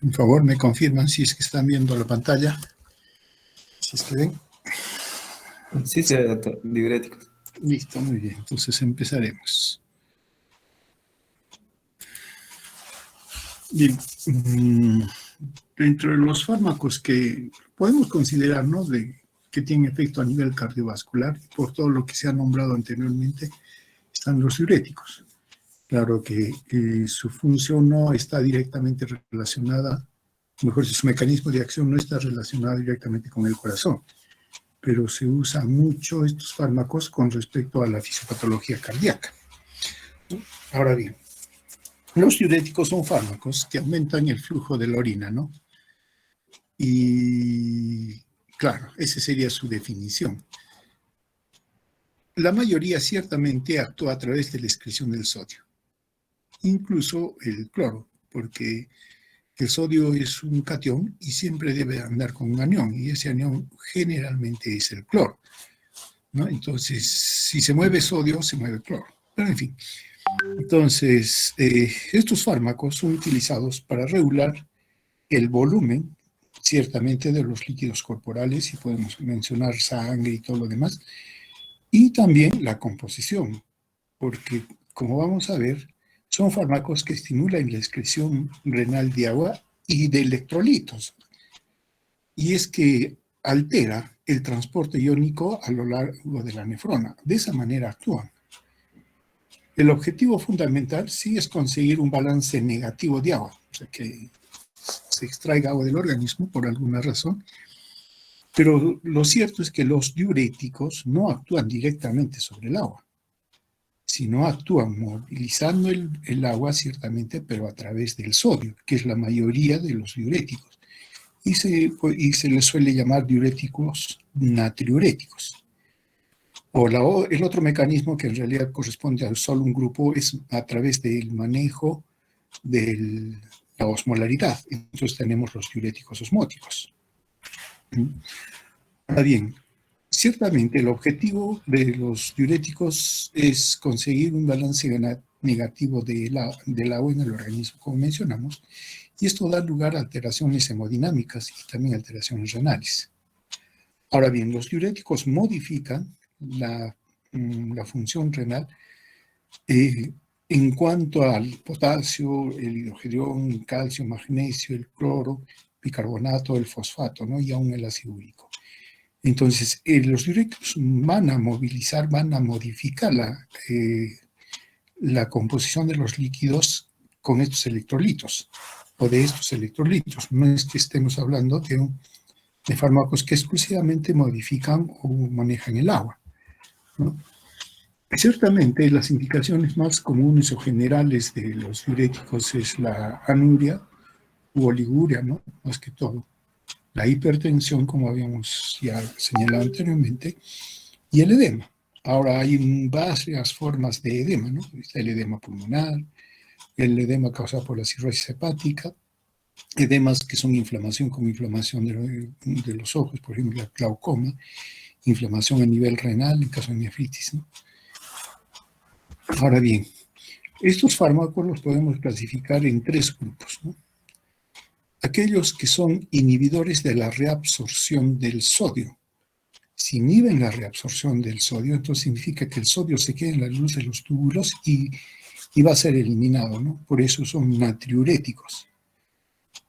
Por favor, me confirman si es que están viendo la pantalla. Si es que ven. Sí, sí, doctor, diuréticos. Listo, muy bien. Entonces empezaremos. Bien. Dentro de los fármacos que podemos considerar, ¿no?, que tienen efecto a nivel cardiovascular, por todo lo que se ha nombrado anteriormente, están los diuréticos. Claro que su función no está directamente relacionada, mejor dicho, su mecanismo de acción no está relacionado directamente con el corazón, pero se usan mucho estos fármacos con respecto a la fisiopatología cardíaca. Ahora bien, los diuréticos son fármacos que aumentan el flujo de la orina, ¿no? Y claro, esa sería su definición. La mayoría ciertamente actúa a través de la excreción del sodio, incluso el cloro, porque el sodio es un catión y siempre debe andar con un anión, y ese anión generalmente es el cloro, ¿no? Entonces, si se mueve sodio, se mueve cloro. Pero en fin, entonces, estos fármacos son utilizados para regular el volumen, ciertamente, de los líquidos corporales, y podemos mencionar sangre y todo lo demás, y también la composición, porque, como vamos a ver, son fármacos que estimulan la excreción renal de agua y de electrolitos, y es que altera el transporte iónico a lo largo de la nefrona. De esa manera actúan. El objetivo fundamental sí es conseguir un balance negativo de agua, o sea, que se extraiga agua del organismo por alguna razón, pero lo cierto es que los diuréticos no actúan directamente sobre el agua, sino actúan movilizando el agua, ciertamente, pero a través del sodio, que es la mayoría de los diuréticos. Y se les suele llamar diuréticos natriuréticos. El otro mecanismo, que en realidad corresponde a solo un grupo, es a través del manejo de la osmolaridad. Entonces tenemos los diuréticos osmóticos. Ahora bien, ciertamente el objetivo de los diuréticos es conseguir un balance negativo del agua en el organismo, como mencionamos, y esto da lugar a alteraciones hemodinámicas y también alteraciones renales. Ahora bien, los diuréticos modifican la función renal en cuanto al potasio, el hidrogestión, el calcio, magnesio, el cloro, bicarbonato, el fosfato, ¿no?, y aún el ácido úrico. Entonces, los diuréticos van a movilizar, van a modificar la composición de los líquidos con estos electrolitos, o de estos electrolitos. No es que estemos hablando de fármacos que exclusivamente modifican o manejan el agua, ¿no? Ciertamente, las indicaciones más comunes o generales de los diuréticos es la anuria u oliguria, ¿no?, más que todo. La hipertensión, como habíamos ya señalado anteriormente, y el edema. Ahora hay varias formas de edema, ¿no? Está el edema pulmonar, el edema causado por la cirrosis hepática, edemas que son inflamación, como inflamación de los ojos, por ejemplo, la glaucoma, inflamación a nivel renal en caso de nefritis, ¿no? Ahora bien, estos fármacos los podemos clasificar en tres grupos, ¿no? Aquellos que son inhibidores de la reabsorción del sodio. Si inhiben la reabsorción del sodio, entonces significa que el sodio se queda en la luz de los túbulos y va a ser eliminado, ¿no? Por eso son natriuréticos.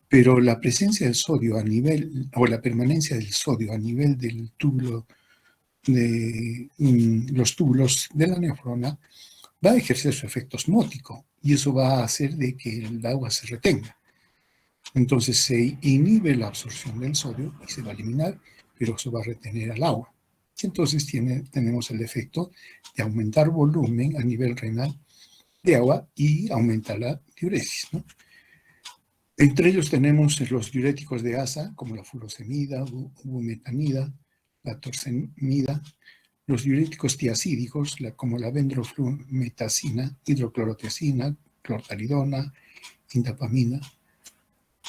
Pero la presencia del sodio a nivel, o la permanencia del sodio a nivel del túbulo, de los túbulos de la nefrona, va a ejercer su efecto osmótico, y eso va a hacer de que el agua se retenga. Entonces se inhibe la absorción del sodio y se va a eliminar, pero eso va a retener al agua. Y entonces tenemos el efecto de aumentar volumen a nivel renal de agua y aumenta la diuresis, ¿no? Entre ellos tenemos los diuréticos de asa, como la furosemida, bumetanida, la torsemida, los diuréticos tiacídicos, como la bendroflumetacina, hidroclorotiazina, clortalidona, indapamina.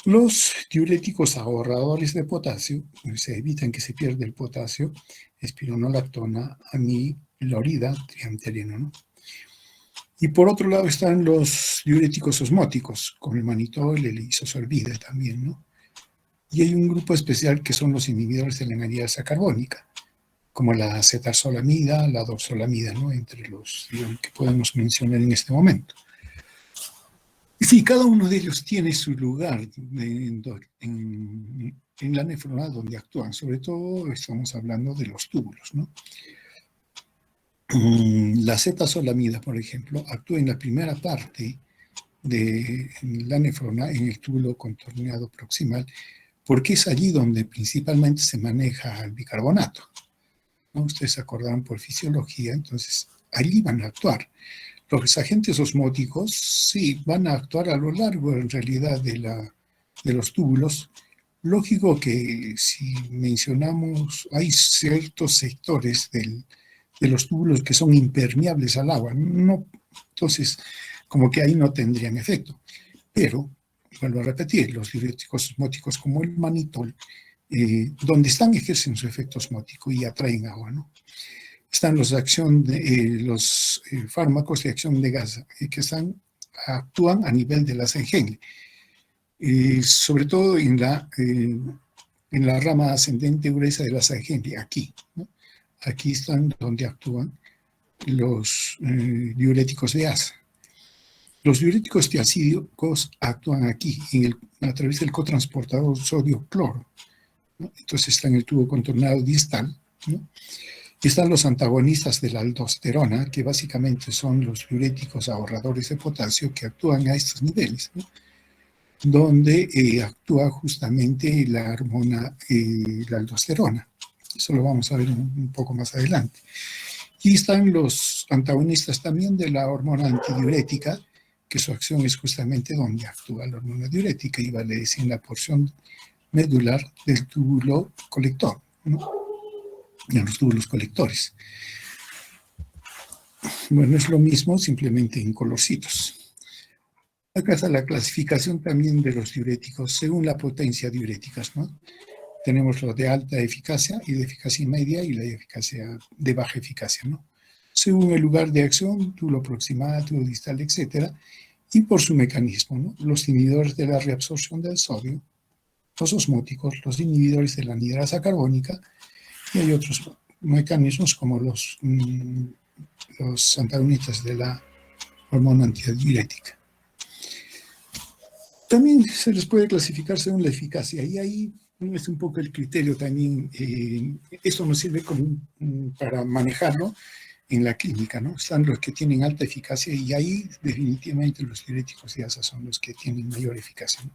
Los diuréticos ahorradores de potasio, se evitan que se pierda el potasio, espironolactona, amilorida, triamtereno, ¿no? Y por otro lado están los diuréticos osmóticos, como el manitol, el isosorbide también, ¿no? Y hay un grupo especial que son los inhibidores de la anhidrasa carbónica, como la acetazolamida, la dorzolamida, ¿no? Entre los que podemos mencionar en este momento. Y sí, cada uno de ellos tiene su lugar en la nefrona donde actúan. Sobre todo estamos hablando de los túbulos, ¿no? La acetazolamida, por ejemplo, actúa en la primera parte de la nefrona, en el túbulo contorneado proximal, porque es allí donde principalmente se maneja el bicarbonato, ¿no? Ustedes se acordarán por fisiología, entonces allí van a actuar. Los agentes osmóticos sí van a actuar a lo largo, en realidad, de los túbulos. Lógico que si mencionamos, hay ciertos sectores de los túbulos que son impermeables al agua, no, entonces como que ahí no tendrían efecto. Pero, vuelvo a repetir, los diuréticos osmóticos como el manitol, donde están ejercen su efecto osmótico y atraen agua, ¿no? Están los fármacos de acción de gas que actúan a nivel de la engenle, sobre todo en la rama ascendente gruesa de la engenle, aquí, ¿no? Aquí están donde actúan los diuréticos de asa. Los diuréticos tiacídicos actúan aquí, a través del cotransportador sodio-cloro, ¿no? Entonces está en el tubo contornado distal, ¿no? Y están los antagonistas de la aldosterona, que básicamente son los diuréticos ahorradores de potasio que actúan a estos niveles, ¿no? Donde actúa justamente la hormona, la aldosterona. Eso lo vamos a ver un poco más adelante. Y están los antagonistas también de la hormona antidiurética, que su acción es justamente donde actúa la hormona diurética, y vale decir en la porción medular del túbulo colector, ¿no? En los túbulos colectores. Bueno, es lo mismo, simplemente en colorcitos. Acá está la clasificación también de los diuréticos según la potencia diurética, ¿no? Tenemos los de alta eficacia y de eficacia media y la de eficacia de baja eficacia, ¿no? Según el lugar de acción, túbulo proximal, túbulo distal, etc. Y por su mecanismo, ¿no? Los inhibidores de la reabsorción del sodio, los osmóticos, los inhibidores de la anhidrasa carbónica, y hay otros mecanismos como los antagonistas de la hormona antidiurética. También se les puede clasificar según la eficacia, y ahí es un poco el criterio también. Esto nos sirve para manejarlo en la clínica, ¿no? Están los que tienen alta eficacia, y ahí definitivamente los diuréticos de asa son los que tienen mayor eficacia, ¿no?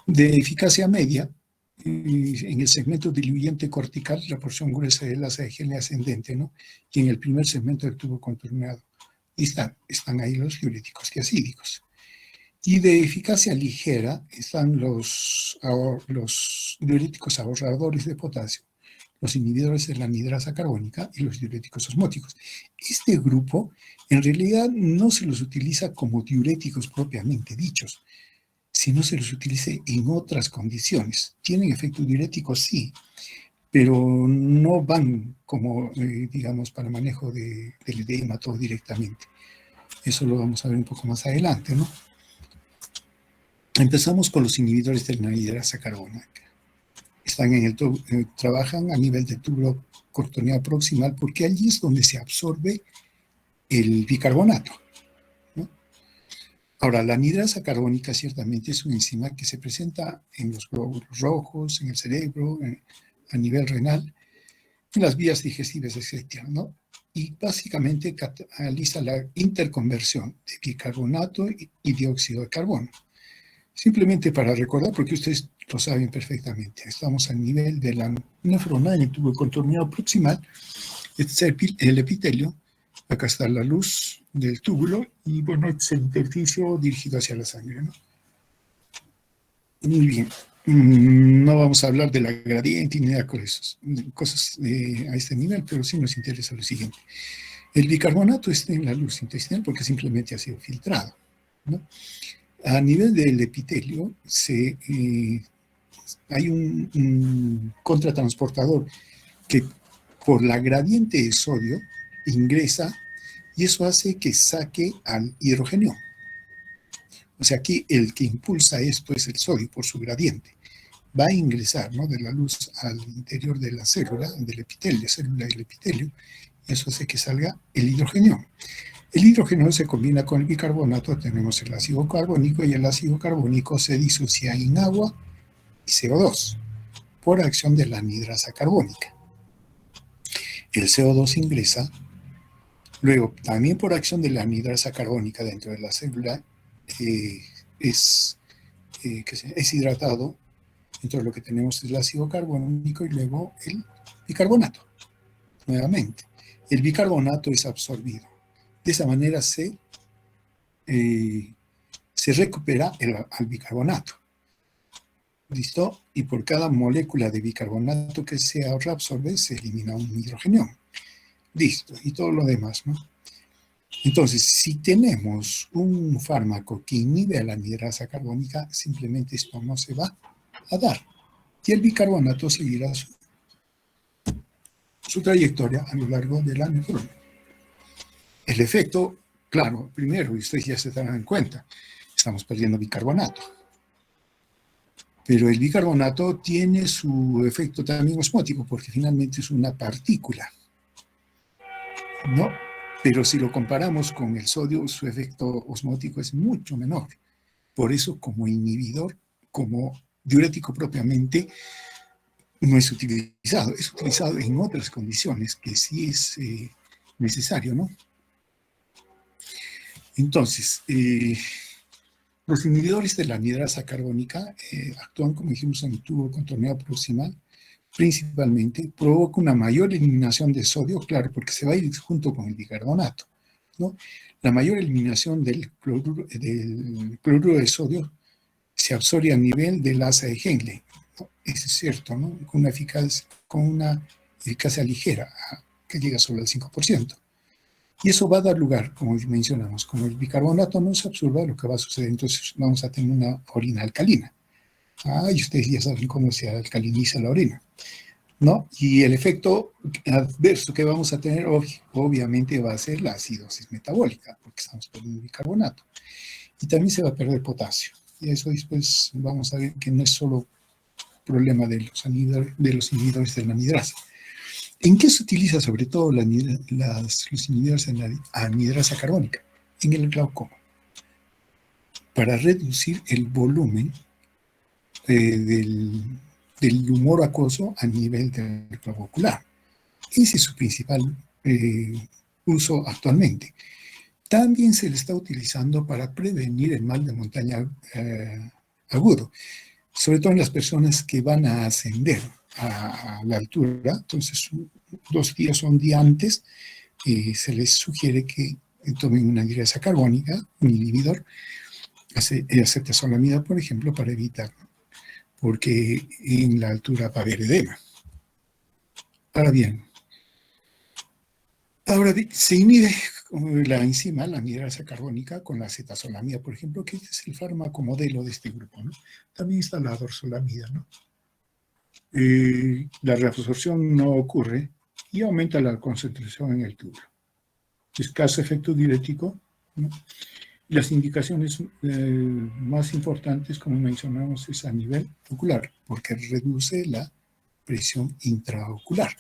De eficacia media, en el segmento diluyente cortical, la porción gruesa del asa de Henle ascendente, ¿no? Y en el primer segmento del tubo contorneado están ahí los diuréticos tiacídicos. Y de eficacia ligera están los diuréticos ahorradores de potasio, los inhibidores de la anhidrasa carbónica y los diuréticos osmóticos. Este grupo en realidad no se los utiliza como diuréticos propiamente dichos, sino se los utiliza en otras condiciones. Tienen efecto diurético, sí, pero no van como, digamos, para manejo del edema todo directamente. Eso lo vamos a ver un poco más adelante, ¿no? Empezamos con los inhibidores de la anhidrasa carbónica. Trabajan a nivel del túbulo contorneado proximal, porque allí es donde se absorbe el bicarbonato, ¿no? Ahora, la anhidrasa carbónica ciertamente es una enzima que se presenta en los glóbulos rojos, en el cerebro, a nivel renal, en las vías digestivas, etc., ¿no? Y básicamente cataliza la interconversión de bicarbonato y dióxido de carbono. Simplemente para recordar, porque ustedes lo saben perfectamente, estamos al nivel de la nefrona, en el tubo contorneado proximal. Este es el epitelio. Acá está la luz del túbulo y, bueno, este es el intersticio dirigido hacia la sangre, ¿no? Muy bien. No vamos a hablar de la gradiente ni nada de cosas a este nivel, pero sí nos interesa lo siguiente. El bicarbonato está en la luz intestinal porque simplemente ha sido filtrado, ¿no? A nivel del epitelio hay un contratransportador que por la gradiente de sodio ingresa y eso hace que saque al hidrogeno. O sea, aquí el que impulsa esto es el sodio por su gradiente. Va a ingresar, ¿no?, de la luz al interior de la célula, del epitelio, célula del epitelio, y eso hace que salga el hidrogeno. El hidrógeno se combina con el bicarbonato, tenemos el ácido carbónico, y el ácido carbónico se disocia en agua y CO2 por acción de la anhidrasa carbónica. El CO2 ingresa, luego también por acción de la anhidrasa carbónica dentro de la célula es hidratado. Entonces lo que tenemos es el ácido carbónico y luego el bicarbonato. Nuevamente, el bicarbonato es absorbido. De esa manera se recupera al bicarbonato. ¿Listo? Y por cada molécula de bicarbonato que se reabsorbe, se elimina un hidrógeno. Listo. Y todo lo demás, ¿no? Entonces, si tenemos un fármaco que inhibe a la anhidrasa carbónica, simplemente esto no se va a dar. Y el bicarbonato seguirá su trayectoria a lo largo de la neurona. El efecto, claro, primero, y ustedes ya se darán cuenta, estamos perdiendo bicarbonato. Pero el bicarbonato tiene su efecto también osmótico, porque finalmente es una partícula, ¿no? Pero si lo comparamos con el sodio, su efecto osmótico es mucho menor. Por eso, como inhibidor, como diurético propiamente, no es utilizado. Es utilizado en otras condiciones que sí es necesario, ¿no? Entonces, los inhibidores de la anhidrasa carbónica actúan, como dijimos, en el tubo contorneado proximal, principalmente, provoca una mayor eliminación de sodio, claro, porque se va a ir junto con el bicarbonato, ¿no? La mayor eliminación del cloruro de sodio se absorbe a nivel del asa de Henle, ¿no? Eso es cierto, ¿no? Con una eficacia ligera, que llega solo al 5%. Y eso va a dar lugar, como mencionamos, como el bicarbonato no se absorba, lo que va a suceder, entonces vamos a tener una orina alcalina. Y ustedes ya saben cómo se alcaliniza la orina, ¿no? Y el efecto adverso que vamos a tener, obviamente, va a ser la acidosis metabólica, porque estamos perdiendo bicarbonato. Y también se va a perder potasio. Y eso después vamos a ver que no es solo problema de los inhibidores de la anhidrasa. ¿En qué se utiliza sobre todo los inhibidores de la anhidrasa carbónica? En el glaucoma. Para reducir el volumen del humor acuoso a nivel del globo ocular. Ese es su principal uso actualmente. También se le está utilizando para prevenir el mal de montaña agudo, sobre todo en las personas que van a ascender a la altura. Entonces, 2 días o un día antes, se les sugiere que tomen una anhidrasa carbónica, un inhibidor, acetazolamida, por ejemplo, para evitar, porque en la altura va a haber edema. Ahora bien, se inhibe la enzima, la anhidrasa carbónica, con la acetazolamida, por ejemplo, que es el fármaco modelo de este grupo, ¿no? También está la dorzolamida, ¿no? La reabsorción no ocurre y aumenta la concentración en el tubo. Escaso efecto diurético, ¿no? Y las indicaciones más importantes, como mencionamos, es a nivel ocular, porque reduce la presión intraocular.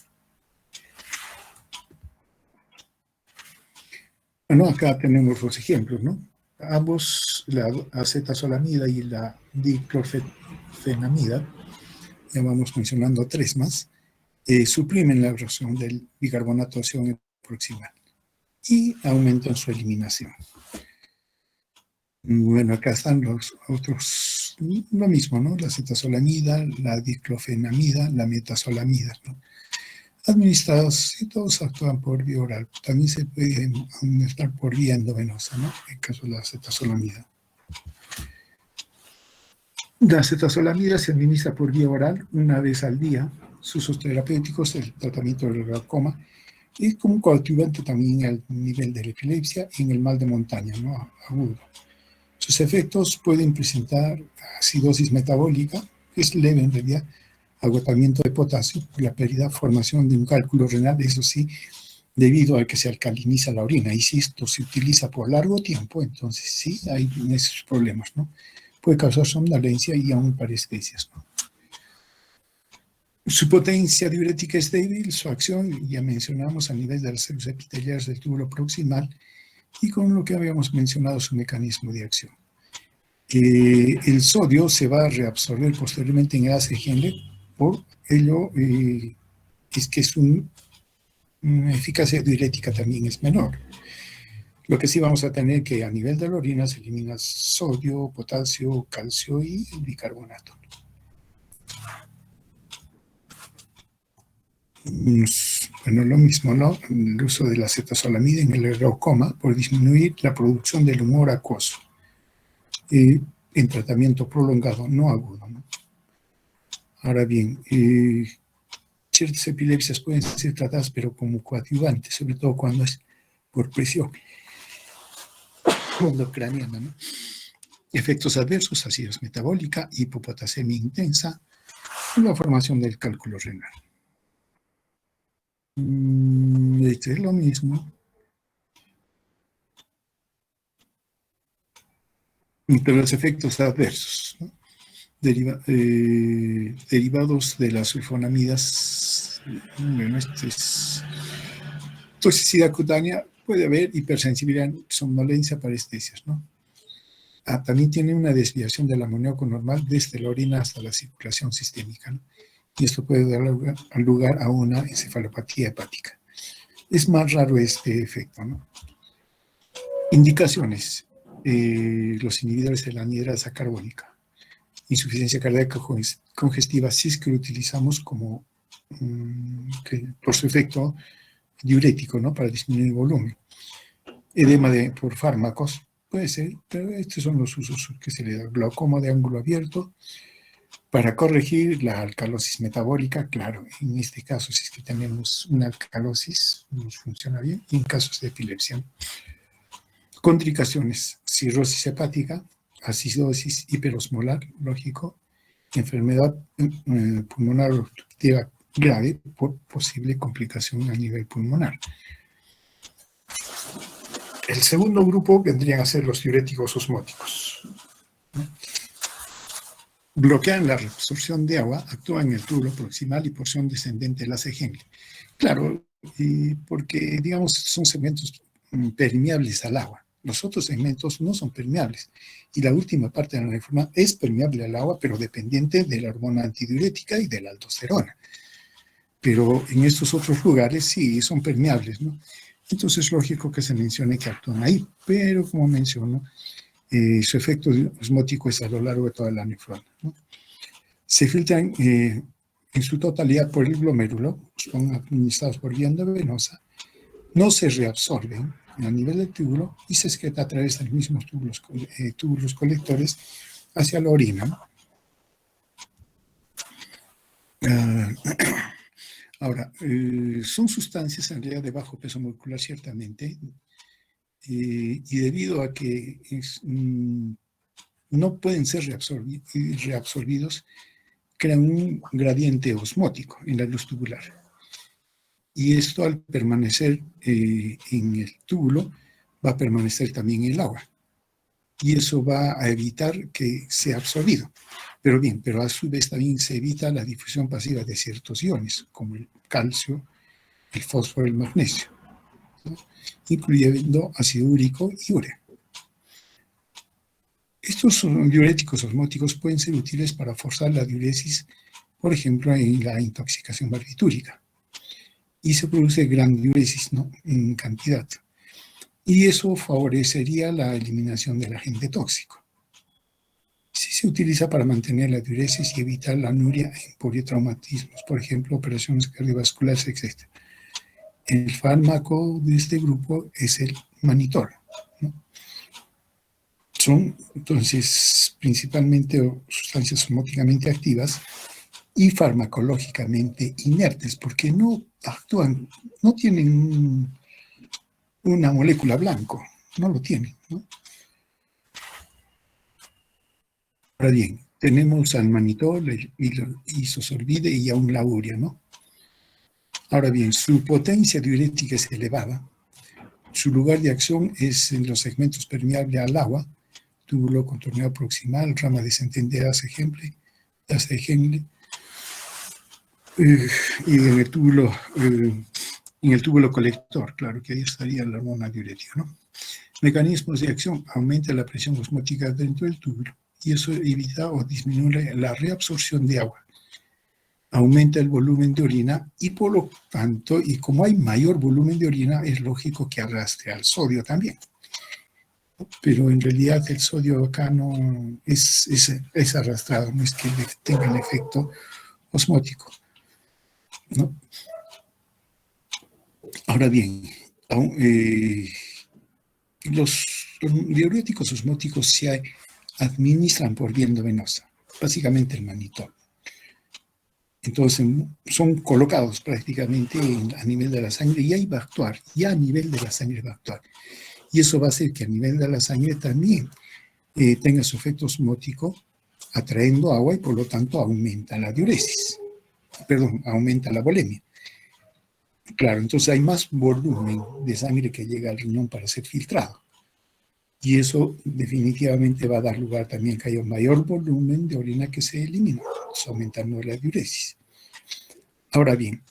Bueno, acá tenemos los ejemplos, ¿no? Ambos, la acetazolamida y la diclorfenamida, ya vamos mencionando 3 más, suprimen la absorción del bicarbonato de sodio proximal y aumentan su eliminación. Bueno, acá están los otros, lo mismo, ¿no? La acetazolamida, la diclofenamida, la metazolamida, ¿no? Administrados, y todos actúan por vía oral. También se pueden administrar por vía endovenosa, ¿no? En el caso de la acetazolamida. La acetazolamida se administra por vía oral una vez al día. Sus usos terapéuticos, el tratamiento del glaucoma, y como coadyuvante también al nivel de la epilepsia y en el mal de montaña, ¿no? Agudo. Sus efectos pueden presentar acidosis metabólica, que es leve en realidad, agotamiento de potasio, la pérdida, formación de un cálculo renal, eso sí, debido a que se alcaliniza la orina. Y si esto se utiliza por largo tiempo, entonces sí hay esos problemas, ¿no? Puede causar somnolencia y aún parestesias, ¿no? Su potencia diurética es débil, su acción, ya mencionamos, a nivel de las células epiteliales del túbulo proximal, y con lo que habíamos mencionado su mecanismo de acción. El sodio se va a reabsorber posteriormente en el ACE Henle, por ello es que su eficacia diurética también es menor. Lo que sí vamos a tener que a nivel de la orina se elimina sodio, potasio, calcio y el bicarbonato. Bueno, lo mismo, ¿no? El uso de la acetazolamida en el glaucoma por disminuir la producción del humor acuoso en tratamiento prolongado, no agudo, ¿no? Ahora bien, ciertas epilepsias pueden ser tratadas, pero como coadyuvantes, sobre todo cuando es por presión endocraniana, ¿no? Efectos adversos, acidosis metabólica, hipopotasemia intensa y la formación del cálculo renal. Este es lo mismo. Pero los efectos adversos, ¿no? Derivados de las sulfonamidas, bueno, toxicidad cutánea, puede haber hipersensibilidad, somnolencia, parestesias, ¿no? También tiene una desviación del amoníaco normal desde la orina hasta la circulación sistémica, ¿no? Y esto puede dar lugar a una encefalopatía hepática. Es más raro este efecto, ¿no? Indicaciones. Los inhibidores de la anhidrasa carbónica. Insuficiencia cardíaca congestiva, si es que lo utilizamos como por su efecto diurético, ¿no? Para disminuir el volumen. Edema por fármacos, puede ser, pero estos son los usos que se le da. Glaucoma de ángulo abierto, para corregir la alcalosis metabólica, claro, en este caso, si es que tenemos una alcalosis, nos funciona bien, y en casos de epilepsia. Contraindicaciones: cirrosis hepática, acidosis hiperosmolar, lógico, enfermedad pulmonar obstructiva grave por posible complicación a nivel pulmonar. El segundo grupo vendrían a ser los diuréticos osmóticos. Bloquean la reabsorción de agua, actúan en el túbulo proximal y porción descendente del ACE Henle. Claro, porque, digamos, son segmentos permeables al agua. Los otros segmentos no son permeables. Y la última parte de la reforma es permeable al agua, pero dependiente de la hormona antidiurética y de la aldosterona. Pero en estos otros lugares sí son permeables, ¿no? Entonces es lógico que se mencione que actúan ahí. Pero, como menciono, su efecto osmótico es a lo largo de toda la nefrona, ¿no? Se filtran en su totalidad por el glomérulo, son administrados por vía endovenosa, no se reabsorben a nivel del túbulo y se excreta a través de los mismos túbulos colectores hacia la orina. Ahora, son sustancias en realidad de bajo peso molecular, ciertamente, y debido a que no pueden ser reabsorbidos, crean un gradiente osmótico en la luz tubular. Y esto, al permanecer en el túbulo, va a permanecer también en el agua. Y eso va a evitar que sea absorbido. Pero bien, pero a su vez también se evita la difusión pasiva de ciertos iones, como el calcio, el fósforo, el magnesio, ¿no? Incluyendo ácido úrico y urea. Estos diuréticos osmóticos pueden ser útiles para forzar la diuresis, por ejemplo, en la intoxicación barbitúrica. Y se produce gran diuresis, ¿no?, en cantidad. Y eso favorecería la eliminación del agente tóxico. Sí se utiliza para mantener la diuresis y evitar la anuria en politraumatismos, por ejemplo, operaciones cardiovasculares, etc. El fármaco de este grupo es el mannitol, ¿no? Son, entonces, principalmente sustancias osmóticamente activas y farmacológicamente inertes, porque no actúan, no tienen una molécula blanco, no lo tienen, ¿no? Ahora bien, tenemos al mannitol, el isosorbide y aún la urea, ¿no? Ahora bien, su potencia diurética es elevada. Su lugar de acción es en los segmentos permeables al agua, túbulo contorneado proximal, rama descendente de hace Henle, y en el túbulo colector, claro que ahí estaría la hormona diurética, ¿no? Mecanismos de acción: aumenta la presión osmótica dentro del túbulo y eso evita o disminuye la reabsorción de agua. Aumenta el volumen de orina y por lo tanto, y como hay mayor volumen de orina, es lógico que arrastre al sodio también. Pero en realidad el sodio acá no es arrastrado, no es que tenga el efecto osmótico, ¿no? Ahora bien, los diuréticos osmóticos se administran por vía endovenosa, básicamente el manitol. Entonces son colocados prácticamente a nivel de la sangre y ahí va a actuar, ya a nivel de la sangre va a actuar. Y eso va a hacer que a nivel de la sangre también tenga su efecto osmótico, atrayendo agua y por lo tanto aumenta la diuresis. Aumenta la volemia. Claro, entonces hay más volumen de sangre que llega al riñón para ser filtrado. Y eso definitivamente va a dar lugar también que haya un mayor volumen de orina que se elimina, aumentando la diuresis. Ahora bien,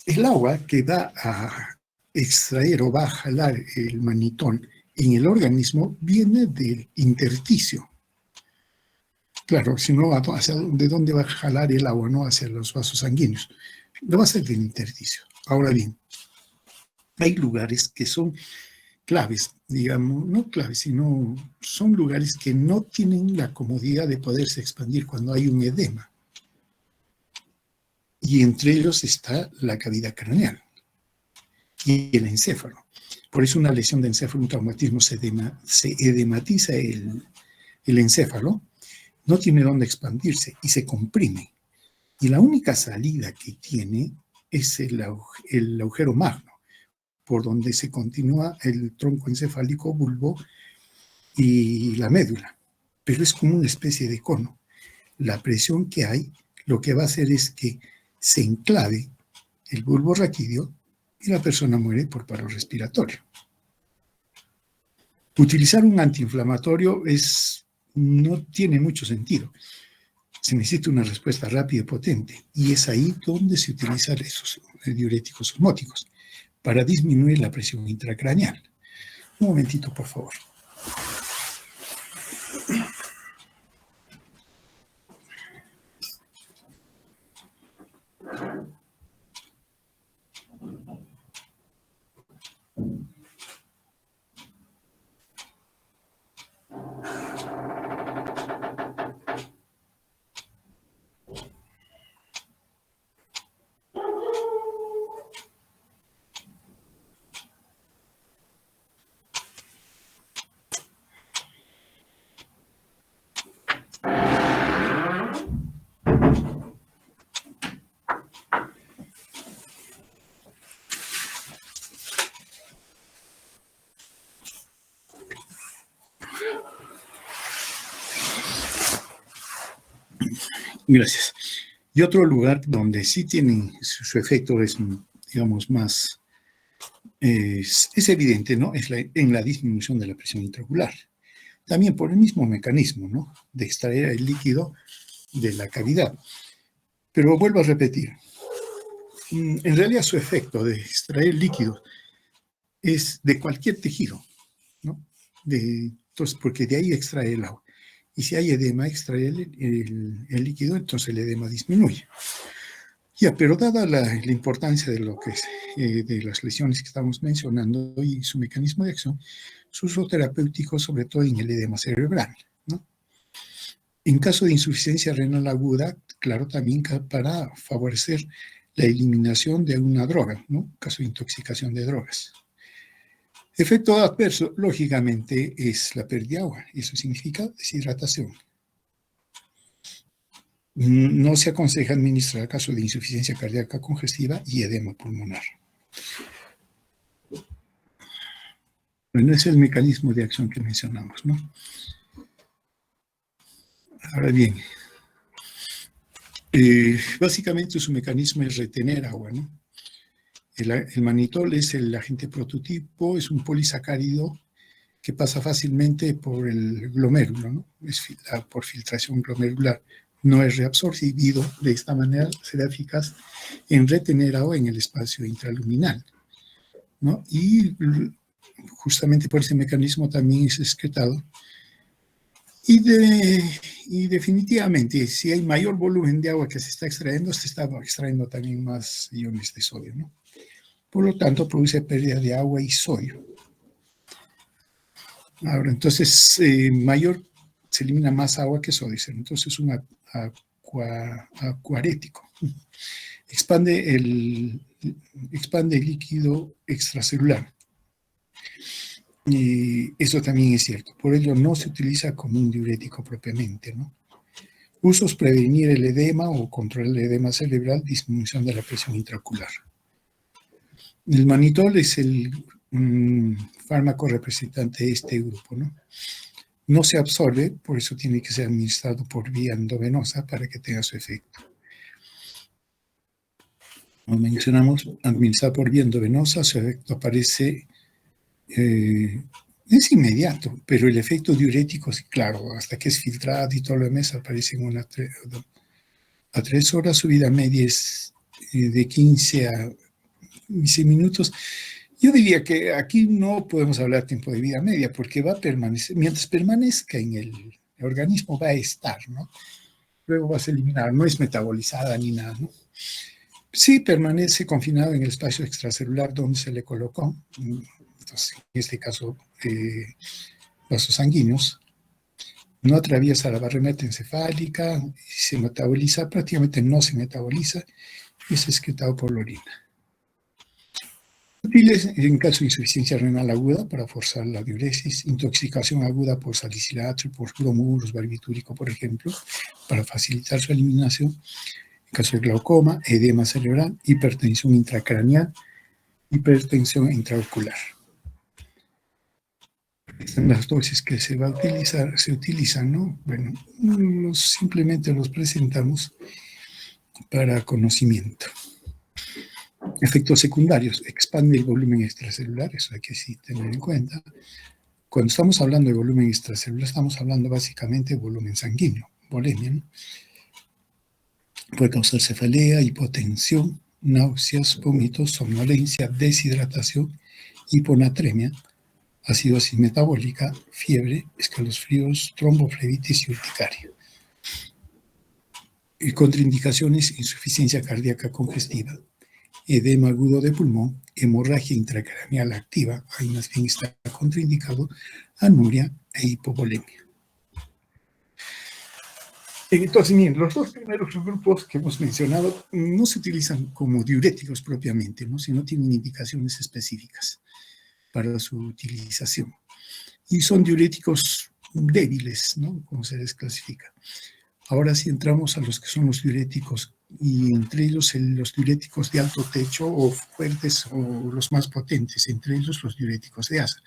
el agua que va a extraer o va a jalar el manitol en el organismo viene del intersticio. Claro, si no, ¿de dónde va a jalar el agua? No hacia los vasos sanguíneos. Lo va a hacer del intersticio. Ahora bien, hay lugares que son claves, digamos, no claves, sino son lugares que no tienen la comodidad de poderse expandir cuando hay un edema. Y entre ellos está la cavidad craneal y el encéfalo. Por eso una lesión de encéfalo, un traumatismo, se edematiza el encéfalo, no tiene dónde expandirse y se comprime. Y la única salida que tiene es el agujero magno, por donde se continúa el tronco encefálico, bulbo y la médula. Pero es como una especie de cono. La presión que hay lo que va a hacer es que se enclave el bulbo raquídeo y la persona muere por paro respiratorio. Utilizar un antiinflamatorio no tiene mucho sentido. Se necesita una respuesta rápida y potente, y es ahí donde se utilizan esos diuréticos osmóticos para disminuir la presión intracraneal. Un momentito, por favor. Gracias. Y otro lugar donde sí tienen su efecto es, digamos, más, es evidente, ¿no? Es en la disminución de la presión intraocular. También por el mismo mecanismo, ¿no? De extraer el líquido de la cavidad. Pero vuelvo a repetir, en realidad su efecto de extraer líquido es de cualquier tejido, ¿no? Entonces, porque de ahí extrae el agua. Y si hay edema, extrae el líquido, entonces el edema disminuye. Ya, pero dada la importancia de lo que es, de las lesiones que estamos mencionando y su mecanismo de acción, su uso terapéutico, sobre todo en el edema cerebral, ¿no? En caso de insuficiencia renal aguda, claro, también para favorecer la eliminación de una droga, ¿no? En caso de intoxicación de drogas. Efecto adverso, lógicamente, es la pérdida de agua. Eso significa deshidratación. No se aconseja administrar caso de insuficiencia cardíaca congestiva y edema pulmonar. Bueno, ese es el mecanismo de acción que mencionamos, ¿no? Ahora bien, Básicamente su mecanismo es retener agua, ¿no? El manitol es el agente prototipo, es un polisacárido que pasa fácilmente por el glomérulo, ¿no? Por filtración glomerular. No es reabsorbido, de esta manera será eficaz en retener agua en el espacio intraluminal, ¿no? Y justamente por ese mecanismo también es excretado. Y definitivamente, si hay mayor volumen de agua que se está extrayendo también más iones de sodio, ¿no? Por lo tanto, produce pérdida de agua y sodio. Ahora, entonces, se elimina más agua que sodio, entonces es un acuarético. Expande el líquido extracelular. Y eso también es cierto. Por ello, no se utiliza como un diurético propiamente, ¿no? Usos: prevenir el edema o controlar el edema cerebral, disminución de la presión intraocular. El manitol es el fármaco representante de este grupo, ¿no? No se absorbe, por eso tiene que ser administrado por vía endovenosa para que tenga su efecto. Como mencionamos, administrar por vía endovenosa, su efecto aparece, es inmediato, pero el efecto diurético, sí, claro, hasta que es filtrado y todo lo demás, aparece en a 3 horas. Su vida media es de 15 a 15 minutos. Yo diría que aquí no podemos hablar de tiempo de vida media, porque va a permanecer, mientras permanezca en el organismo va a estar, ¿no? Luego va a ser eliminada, no es metabolizada ni nada, ¿no? Sí permanece confinado en el espacio extracelular donde se le colocó, entonces, en este caso, vasos sanguíneos, no atraviesa la barrera encefálica, se metaboliza, prácticamente no se metaboliza, y es excretado por la orina. Útiles en caso de insuficiencia renal aguda para forzar la diuresis, intoxicación aguda por salicilato, por bromuro barbitúrico, por ejemplo, para facilitar su eliminación. En caso de glaucoma, edema cerebral, hipertensión intracraneal, hipertensión intraocular. Estas las dosis que se utilizan, ¿no? Bueno, simplemente los presentamos para conocimiento. Efectos secundarios: expande el volumen extracelular, eso hay que sí tener en cuenta. Cuando estamos hablando de volumen extracelular, estamos hablando básicamente de volumen sanguíneo, volemia, ¿no? Puede causar cefalea, hipotensión, náuseas, vómitos, somnolencia, deshidratación, hiponatremia, acidosis metabólica, fiebre, escalofríos, tromboflebitis y urticaria. Y contraindicaciones: insuficiencia cardíaca congestiva, edema agudo de pulmón, hemorragia intracraneal activa, ahí más bien está contraindicado, anuria e hipovolemia. Entonces, miren, los dos primeros grupos que hemos mencionado no se utilizan como diuréticos propiamente, ¿no? Sino tienen indicaciones específicas para su utilización. Y son diuréticos débiles, ¿no? Como se les clasifica. Ahora sí entramos a los que son los diuréticos, y entre ellos los diuréticos de alto techo o fuertes o los más potentes, entre ellos los diuréticos de asa.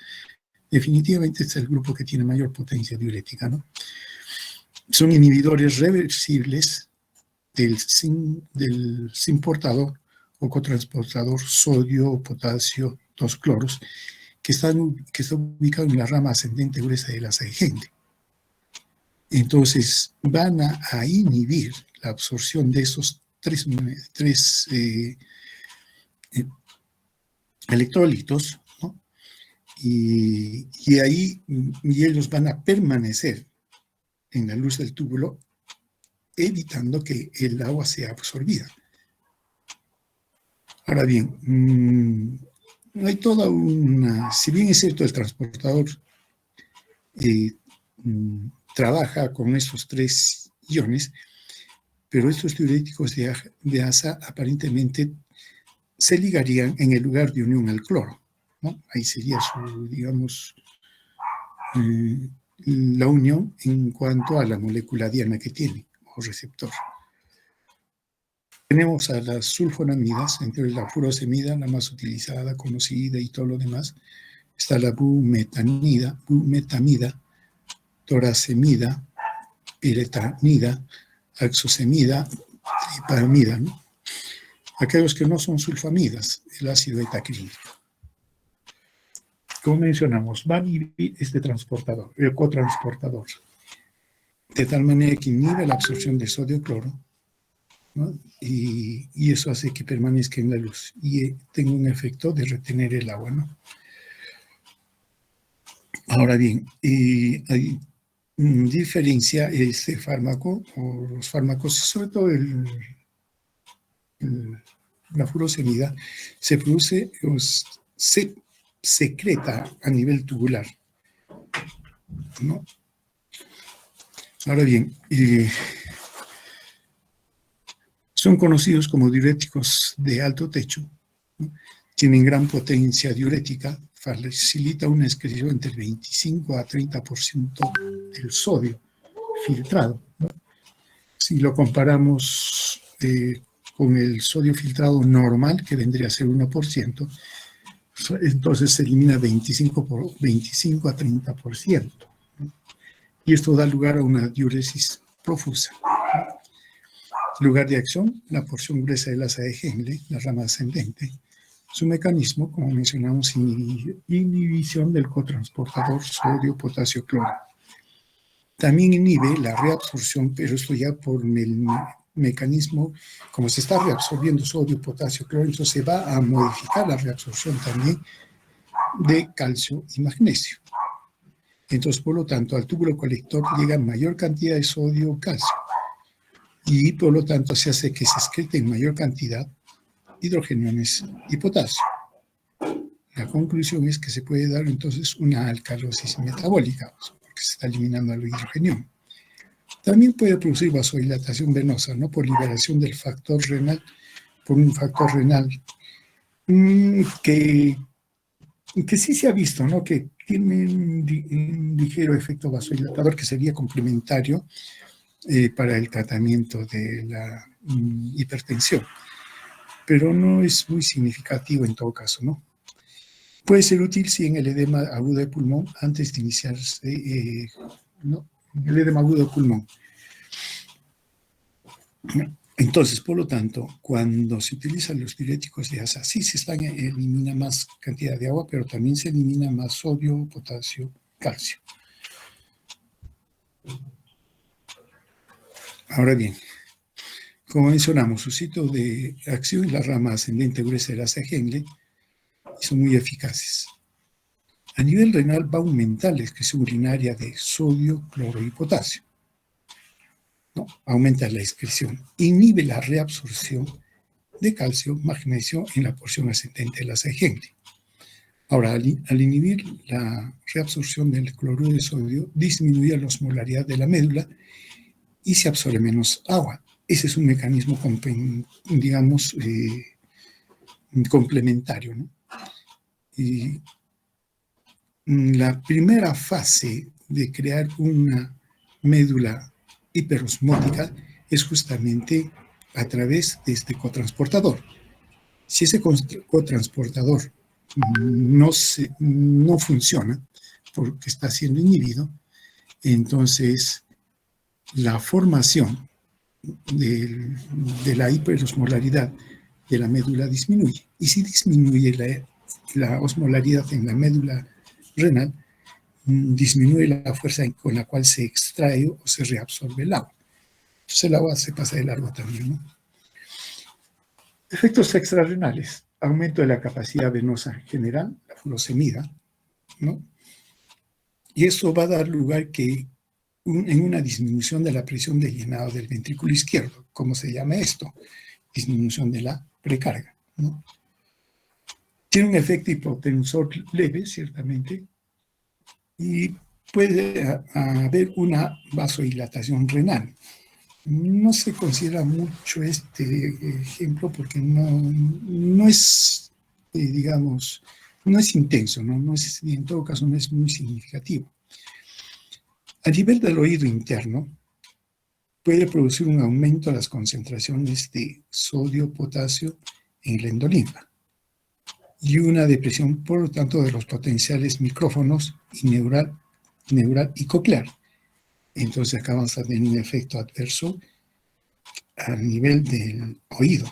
Definitivamente este es el grupo que tiene mayor potencia diurética, ¿no? Son inhibidores reversibles del zinc portador o cotransportador sodio o potasio 2-cloros, que está ubicado en la rama ascendente gruesa de la gente. Entonces, van a inhibir la absorción de esos tres electrolitos, ¿no? Y ellos van a permanecer en la luz del túbulo, evitando que el agua sea absorbida. Ahora bien, hay toda si bien es cierto, el transportador trabaja con estos 3 iones, pero estos diuréticos de asa aparentemente se ligarían en el lugar de unión al cloro, ¿no? Ahí sería digamos, la unión en cuanto a la molécula diana que tiene, o receptor. Tenemos a las sulfonamidas, entre la furosemida, la más utilizada, conocida y todo lo demás. Está la bumetamida, toracemida, piretamida, axosemida, heparamida, ¿no? Aquellos que no son sulfamidas, el ácido etaclínico. Como mencionamos, va a inhibir este transportador, el cotransportador, de tal manera que inhibe la absorción de sodio-cloro, ¿no? Y eso hace que permanezca en la luz y tenga un efecto de retener el agua, ¿no? Ahora bien, hay diferencia este fármaco, o los fármacos, sobre todo la furosemida, se produce, se secreta a nivel tubular, ¿no? Ahora bien, son conocidos como diuréticos de alto techo, ¿no? Tienen gran potencia diurética, facilita una excreción entre el 25 a 30% del sodio filtrado, ¿no? Si lo comparamos con el sodio filtrado normal, que vendría a ser 1%, entonces se elimina 25 a 30%, ¿no? Y esto da lugar a una diuresis profusa. Lugar de acción, la porción gruesa del asa de Henle, la rama ascendente. Su mecanismo, como mencionamos, inhibición del cotransportador sodio-potasio-cloro. También inhibe la reabsorción, pero esto ya por el mecanismo, como se está reabsorbiendo sodio, potasio, cloro, entonces se va a modificar la reabsorción también de calcio y magnesio. Entonces, por lo tanto, al túbulo colector llega mayor cantidad de sodio o calcio y, por lo tanto, se hace que se excrete en mayor cantidad hidrogeniones y potasio. La conclusión es que se puede dar entonces una alcalosis metabólica, porque se está eliminando el hidrogenión. También puede producir vasodilatación venosa, ¿no? Por liberación del factor renal, por un factor renal que sí se ha visto, ¿no? Que tiene un ligero efecto vasodilatador que sería complementario para el tratamiento de la hipertensión, pero no es muy significativo en todo caso, ¿no? Puede ser útil si en el edema agudo de pulmón, antes de iniciarse, ¿no? El edema agudo de pulmón. Entonces, por lo tanto, cuando se utilizan los diuréticos de asa, sí se elimina más cantidad de agua, pero también se elimina más sodio, potasio, calcio. Ahora bien, como mencionamos, su sitio de acción es la rama ascendente gruesa del asa de Henle y son muy eficaces. A nivel renal va a aumentar la excreción urinaria de sodio, cloro y potasio. ¿No? Aumenta la excreción, inhibe la reabsorción de calcio, magnesio en la porción ascendente del asa de Henle. Ahora, al inhibir la reabsorción del cloruro de sodio, disminuye la osmolaridad de la médula y se absorbe menos agua. Ese es un mecanismo, digamos, complementario, ¿no? Y la primera fase de crear una médula hiperosmótica es justamente a través de este cotransportador. Si ese cotransportador no funciona porque está siendo inhibido, entonces la formación de la hiperosmolaridad de la médula disminuye. Y si disminuye la osmolaridad en la médula renal, disminuye la fuerza con la cual se extrae o se reabsorbe el agua. Entonces el agua se pasa de largo también, ¿no? Efectos extrarrenales. Aumento de la capacidad venosa general, la furosemida, ¿no? Y eso va a dar lugar en una disminución de la presión de llenado del ventrículo izquierdo. ¿Cómo se llama esto? Disminución de la precarga, ¿no? Tiene un efecto hipotensor leve, ciertamente, y puede haber una vasodilatación renal. No se considera mucho este ejemplo porque no es, digamos, no es intenso, ¿no? En todo caso no es muy significativo. A nivel del oído interno, puede producir un aumento de las concentraciones de sodio, potasio en la endolinfa y una depresión, por lo tanto, de los potenciales micrófonos y neural y coclear. Entonces acá vamos a tener un efecto adverso a nivel del oído,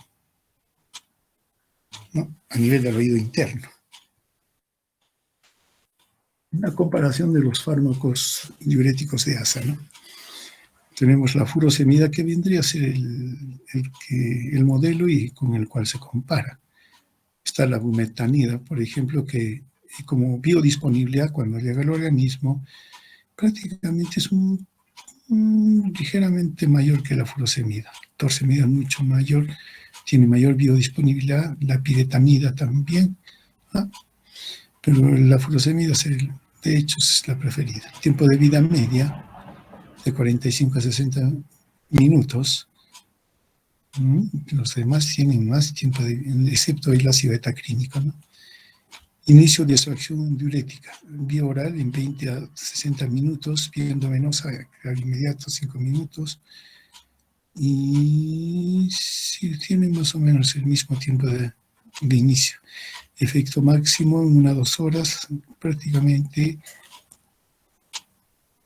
¿no? A nivel del oído interno. Una comparación de los fármacos diuréticos de ASA, ¿no? Tenemos la furosemida, que vendría a ser el modelo y con el cual se compara. Está la bumetanida, por ejemplo, que como biodisponibilidad cuando llega al organismo, prácticamente es ligeramente mayor que la furosemida. La torsemida es mucho mayor, tiene mayor biodisponibilidad, la piretamida también, ¿no? Pero la furosemida, de hecho, es la preferida. El tiempo de vida media de 45 a 60 minutos. Los demás tienen más tiempo, excepto el ácido betaclínico, ¿no? Inicio de su acción diurética, vía oral en 20 a 60 minutos, vía endovenosa al inmediato 5 minutos, y sí, tienen más o menos el mismo tiempo de inicio. Efecto máximo en 1 a 2 horas, prácticamente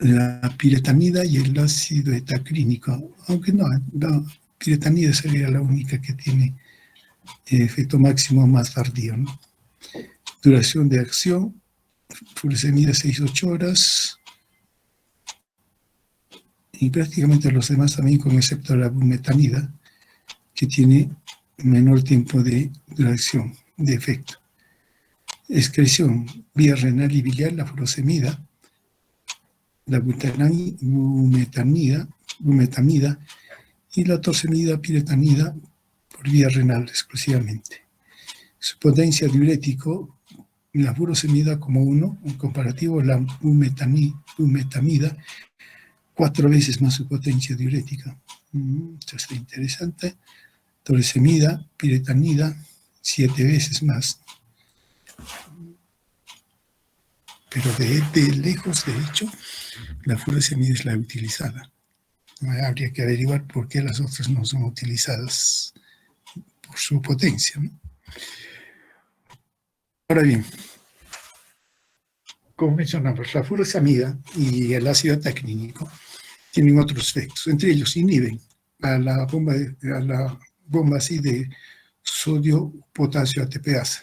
la piretamida y el ácido betaclínico, aunque no, la piretamida sería la única que tiene efecto máximo más tardío, ¿no? Duración de acción, furosemida 6-8 horas, y prácticamente los demás también, con excepto la bumetanida, que tiene menor tiempo de duración, de efecto. Excreción vía renal y biliar, la furosemida, la bumetamida y la torsemida piretamida por vía renal exclusivamente. Su potencia diurético, la furosemida como 1, en comparativo la bumetamida, 4 veces más su potencia diurética. Esto está interesante. Torsemida, piretamida, 7 veces más. Pero de lejos, de hecho, la furosemida es la utilizada. Habría que averiguar por qué las otras no son utilizadas por su potencia, ¿no? Ahora bien, como mencionamos, la furosemida y el ácido betaclínico tienen otros efectos. Entre ellos, inhiben a la bomba así de sodio, potasio, ATPasa,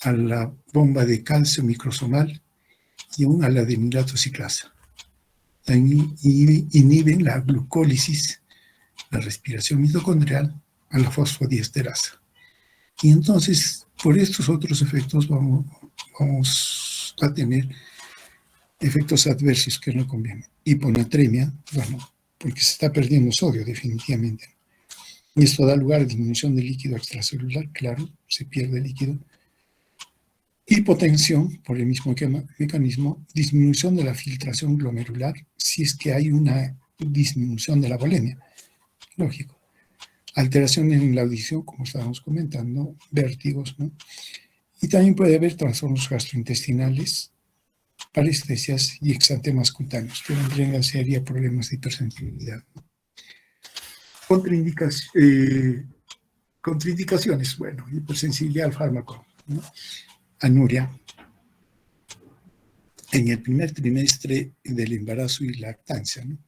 a la bomba de calcio microsomal y aún a la de nitrato ciclasa. Inhiben la glucólisis, la respiración mitocondrial, a la fosfodiesterasa. Y entonces, por estos otros efectos vamos a tener efectos adversos que no convienen. Hiponatremia, bueno, porque se está perdiendo sodio definitivamente. Y esto da lugar a disminución del líquido extracelular, claro, se pierde líquido. Hipotensión, por el mismo mecanismo, disminución de la filtración glomerular, si es que hay una disminución de la volemia, lógico. Alteración en la audición, como estábamos comentando, vértigos, ¿no? Y también puede haber trastornos gastrointestinales, parestesias y exantemas cutáneos, que vendrían a ser problemas de hipersensibilidad. Contraindicaciones, bueno, hipersensibilidad al fármaco, ¿no? Anuria en el primer trimestre del embarazo y lactancia, ¿no?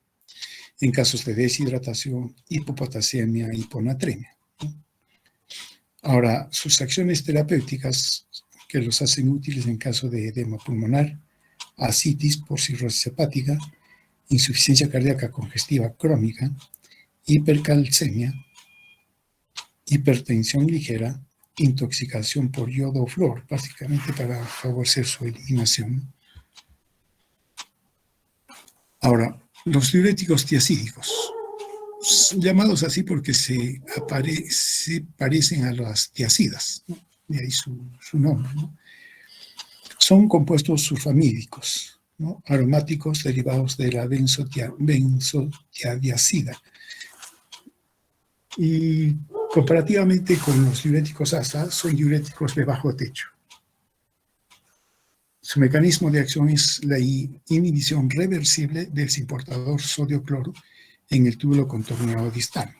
En casos de deshidratación, hipopotasemia, hiponatremia, ¿no? Ahora, sus acciones terapéuticas que los hacen útiles en caso de edema pulmonar, ascitis por cirrosis hepática, insuficiencia cardíaca congestiva crónica, hipercalcemia, hipertensión ligera, intoxicación por yodo o flúor, básicamente para favorecer su eliminación. Ahora, los diuréticos tiacídicos, llamados así porque se parecen a las tiacidas, ¿no? De ahí su nombre, ¿no? Son compuestos sulfamídicos, ¿no? Aromáticos derivados de la benzotiazida. Y comparativamente con los diuréticos ASA, son diuréticos de bajo techo. Su mecanismo de acción es la inhibición reversible del simportador sodio-cloro en el túbulo contorneado distal.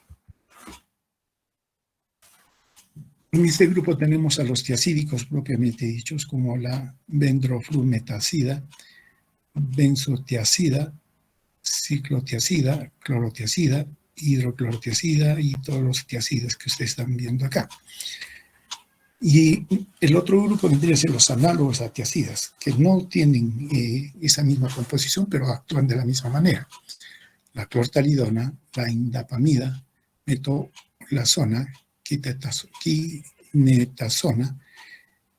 En este grupo tenemos a los tiacídicos propiamente dichos, como la bendroflumetacida, benzotiazida, ciclotiazida, clorotiazida, hidroclorotiazida y todos los tiacidas que ustedes están viendo acá. Y el otro grupo vendría a ser los análogos a tiacidas, que no tienen esa misma composición, pero actúan de la misma manera. La clortalidona, la indapamida, metolazona, quinetazona,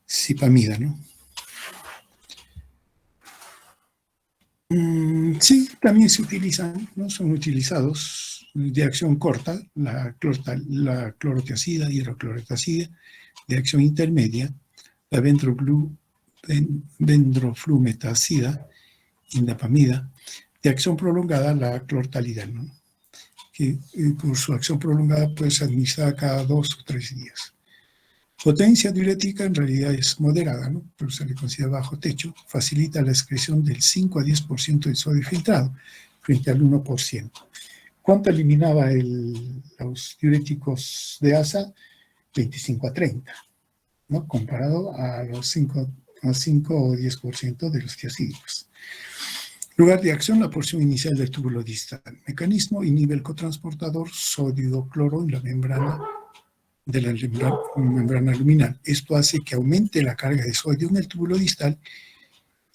cipamida, ¿no? Sí, también se utilizan, ¿no? Son utilizados de acción corta, la clorotiazida, hidroclorotiazida, de acción intermedia, la vendroflumetacida, indapamida, de acción prolongada, la clortalidona, ¿no? Que por su acción prolongada puede ser administrada cada 2 o 3 días. Potencia diurética en realidad es moderada, ¿no? Pero se le considera bajo techo, facilita la excreción del 5 a 10% del sodio filtrado frente al 1%. ¿Cuánto eliminaba los diuréticos de ASA? 25 a 30, ¿no? Comparado a los 5 o 10% de los tiacídicos. Lugar de acción, la porción inicial del túbulo distal. Mecanismo, inhibe el cotransportador sodio-cloro en la membrana de la membrana luminal. Esto hace que aumente la carga de sodio en el túbulo distal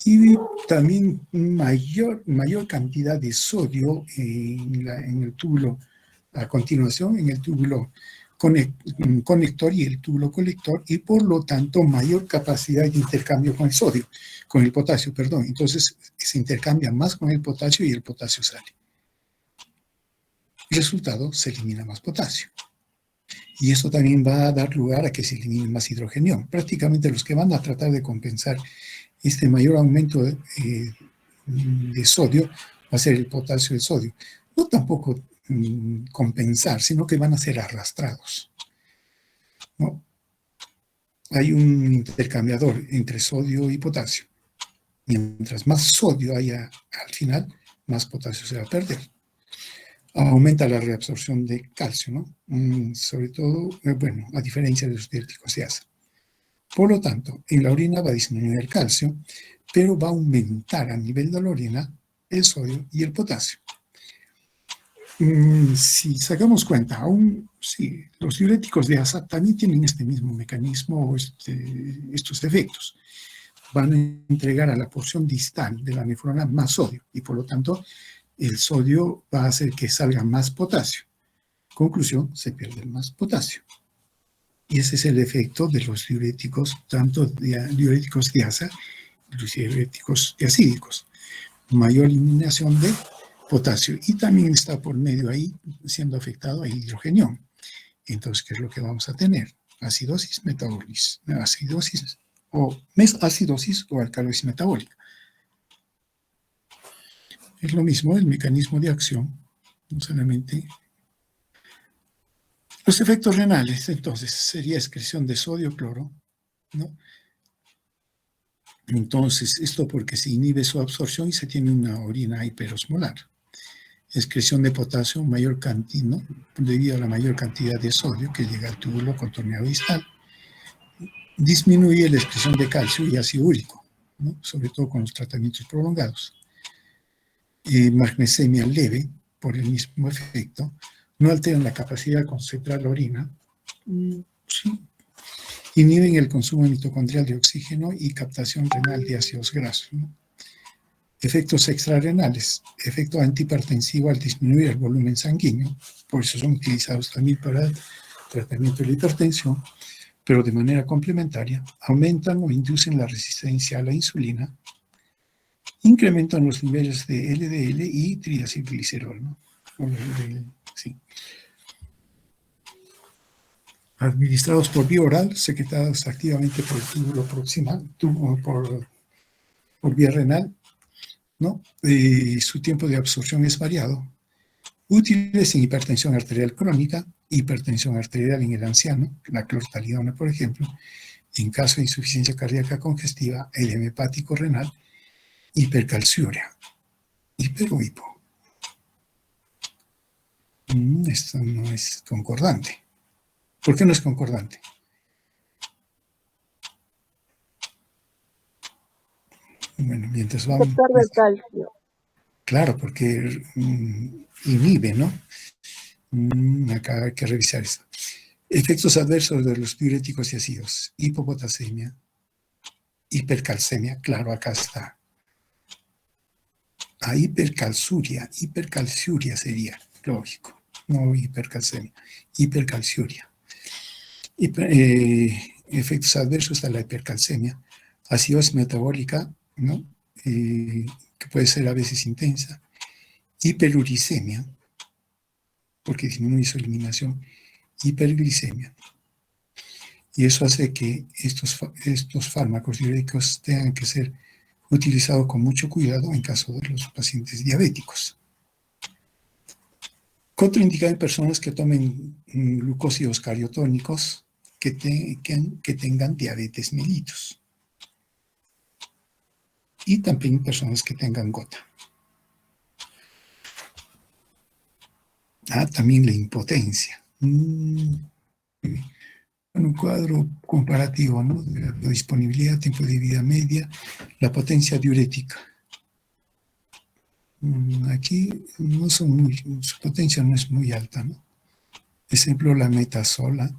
y también mayor cantidad de sodio en el túbulo, a continuación, en el túbulo conector y el túbulo colector, y por lo tanto mayor capacidad de intercambio con el potasio, perdón. Entonces se intercambia más con el potasio y el potasio sale. Resultado, se elimina más potasio. Y eso también va a dar lugar a que se elimine más hidrogenión. Prácticamente los que van a tratar de compensar este mayor aumento de sodio va a ser el potasio y el sodio. No tampoco compensar, sino que van a ser arrastrados, ¿no? Hay un intercambiador entre sodio y potasio. Mientras más sodio haya al final, más potasio se va a perder. Aumenta la reabsorción de calcio, ¿no? Sobre todo, bueno, a diferencia de los diuréticos de ASA. Por lo tanto, en la orina va a disminuir el calcio, pero va a aumentar a nivel de la orina el sodio y el potasio. Si sacamos cuenta, aún sí, los diuréticos de ASA también tienen este mismo mecanismo, estos efectos. Van a entregar a la porción distal de la nefrona más sodio y por lo tanto el sodio va a hacer que salga más potasio. Conclusión, se pierde más potasio. Y ese es el efecto de los diuréticos, tanto diuréticos de ASA y los diuréticos diacídicos. Mayor eliminación de potasio. Y también está por medio ahí siendo afectado a hidrogenión. Entonces, ¿qué es lo que vamos a tener? Acidosis metabólica. Acidosis o alcalosis metabólica. Es lo mismo el mecanismo de acción, no solamente. Los efectos renales, entonces, sería excreción de sodio, cloro, ¿no? Entonces, esto porque se inhibe su absorción y se tiene una orina hiperosmolar. Excreción de potasio, mayor cantidad, ¿no? Debido a la mayor cantidad de sodio que llega al túbulo contorneado distal. Disminuye la excreción de calcio y ácido úrico, ¿no? Sobre todo con los tratamientos prolongados. Magnesemia leve, por el mismo efecto, no alteran la capacidad de concentrar la orina, sí. Inhiben el consumo mitocondrial de oxígeno y captación renal de ácidos grasos, ¿no? Efectos extrarrenales, efecto antihipertensivo al disminuir el volumen sanguíneo, por eso son utilizados también para el tratamiento de la hipertensión, pero de manera complementaria, aumentan o inducen la resistencia a la insulina, incrementan los niveles de LDL y triacilglicerol, ¿no? Sí. Administrados por vía oral, secretados activamente por el túbulo proximal, por vía renal, ¿no? Su tiempo de absorción es variado. Útiles en hipertensión arterial crónica, hipertensión arterial en el anciano, la clortalidona, por ejemplo, en caso de insuficiencia cardíaca congestiva, edema hepático renal, hipercalciuria, hiper o hipo. Esto no es concordante. ¿Por qué no es concordante? Bueno, mientras vamos... Receptor del calcio. Claro, porque inhibe, ¿no? Acá hay que revisar esto. Efectos adversos de los diuréticos y ácidos. Hipopotasemia, hipercalcemia, claro, acá está. A hipercalciuria sería, lógico, no hipercalcemia, hipercalciuria. Efectos adversos a la hipercalcemia, acidosis metabólica, ¿no? Que puede ser a veces intensa, hiperuricemia, porque disminuye su eliminación, hiperglicemia. Y eso hace que estos fármacos diuréticos tengan que ser utilizados con mucho cuidado en caso de los pacientes diabéticos. Contraindicado en personas que tomen glucósidos cariotónicos que tengan diabetes mellitus. Y también personas que tengan gota. También la impotencia. Un cuadro comparativo, ¿no? De la disponibilidad, tiempo de vida media, la potencia diurética. Aquí no son su potencia no es muy alta, ¿no? Ejemplo, la metazalona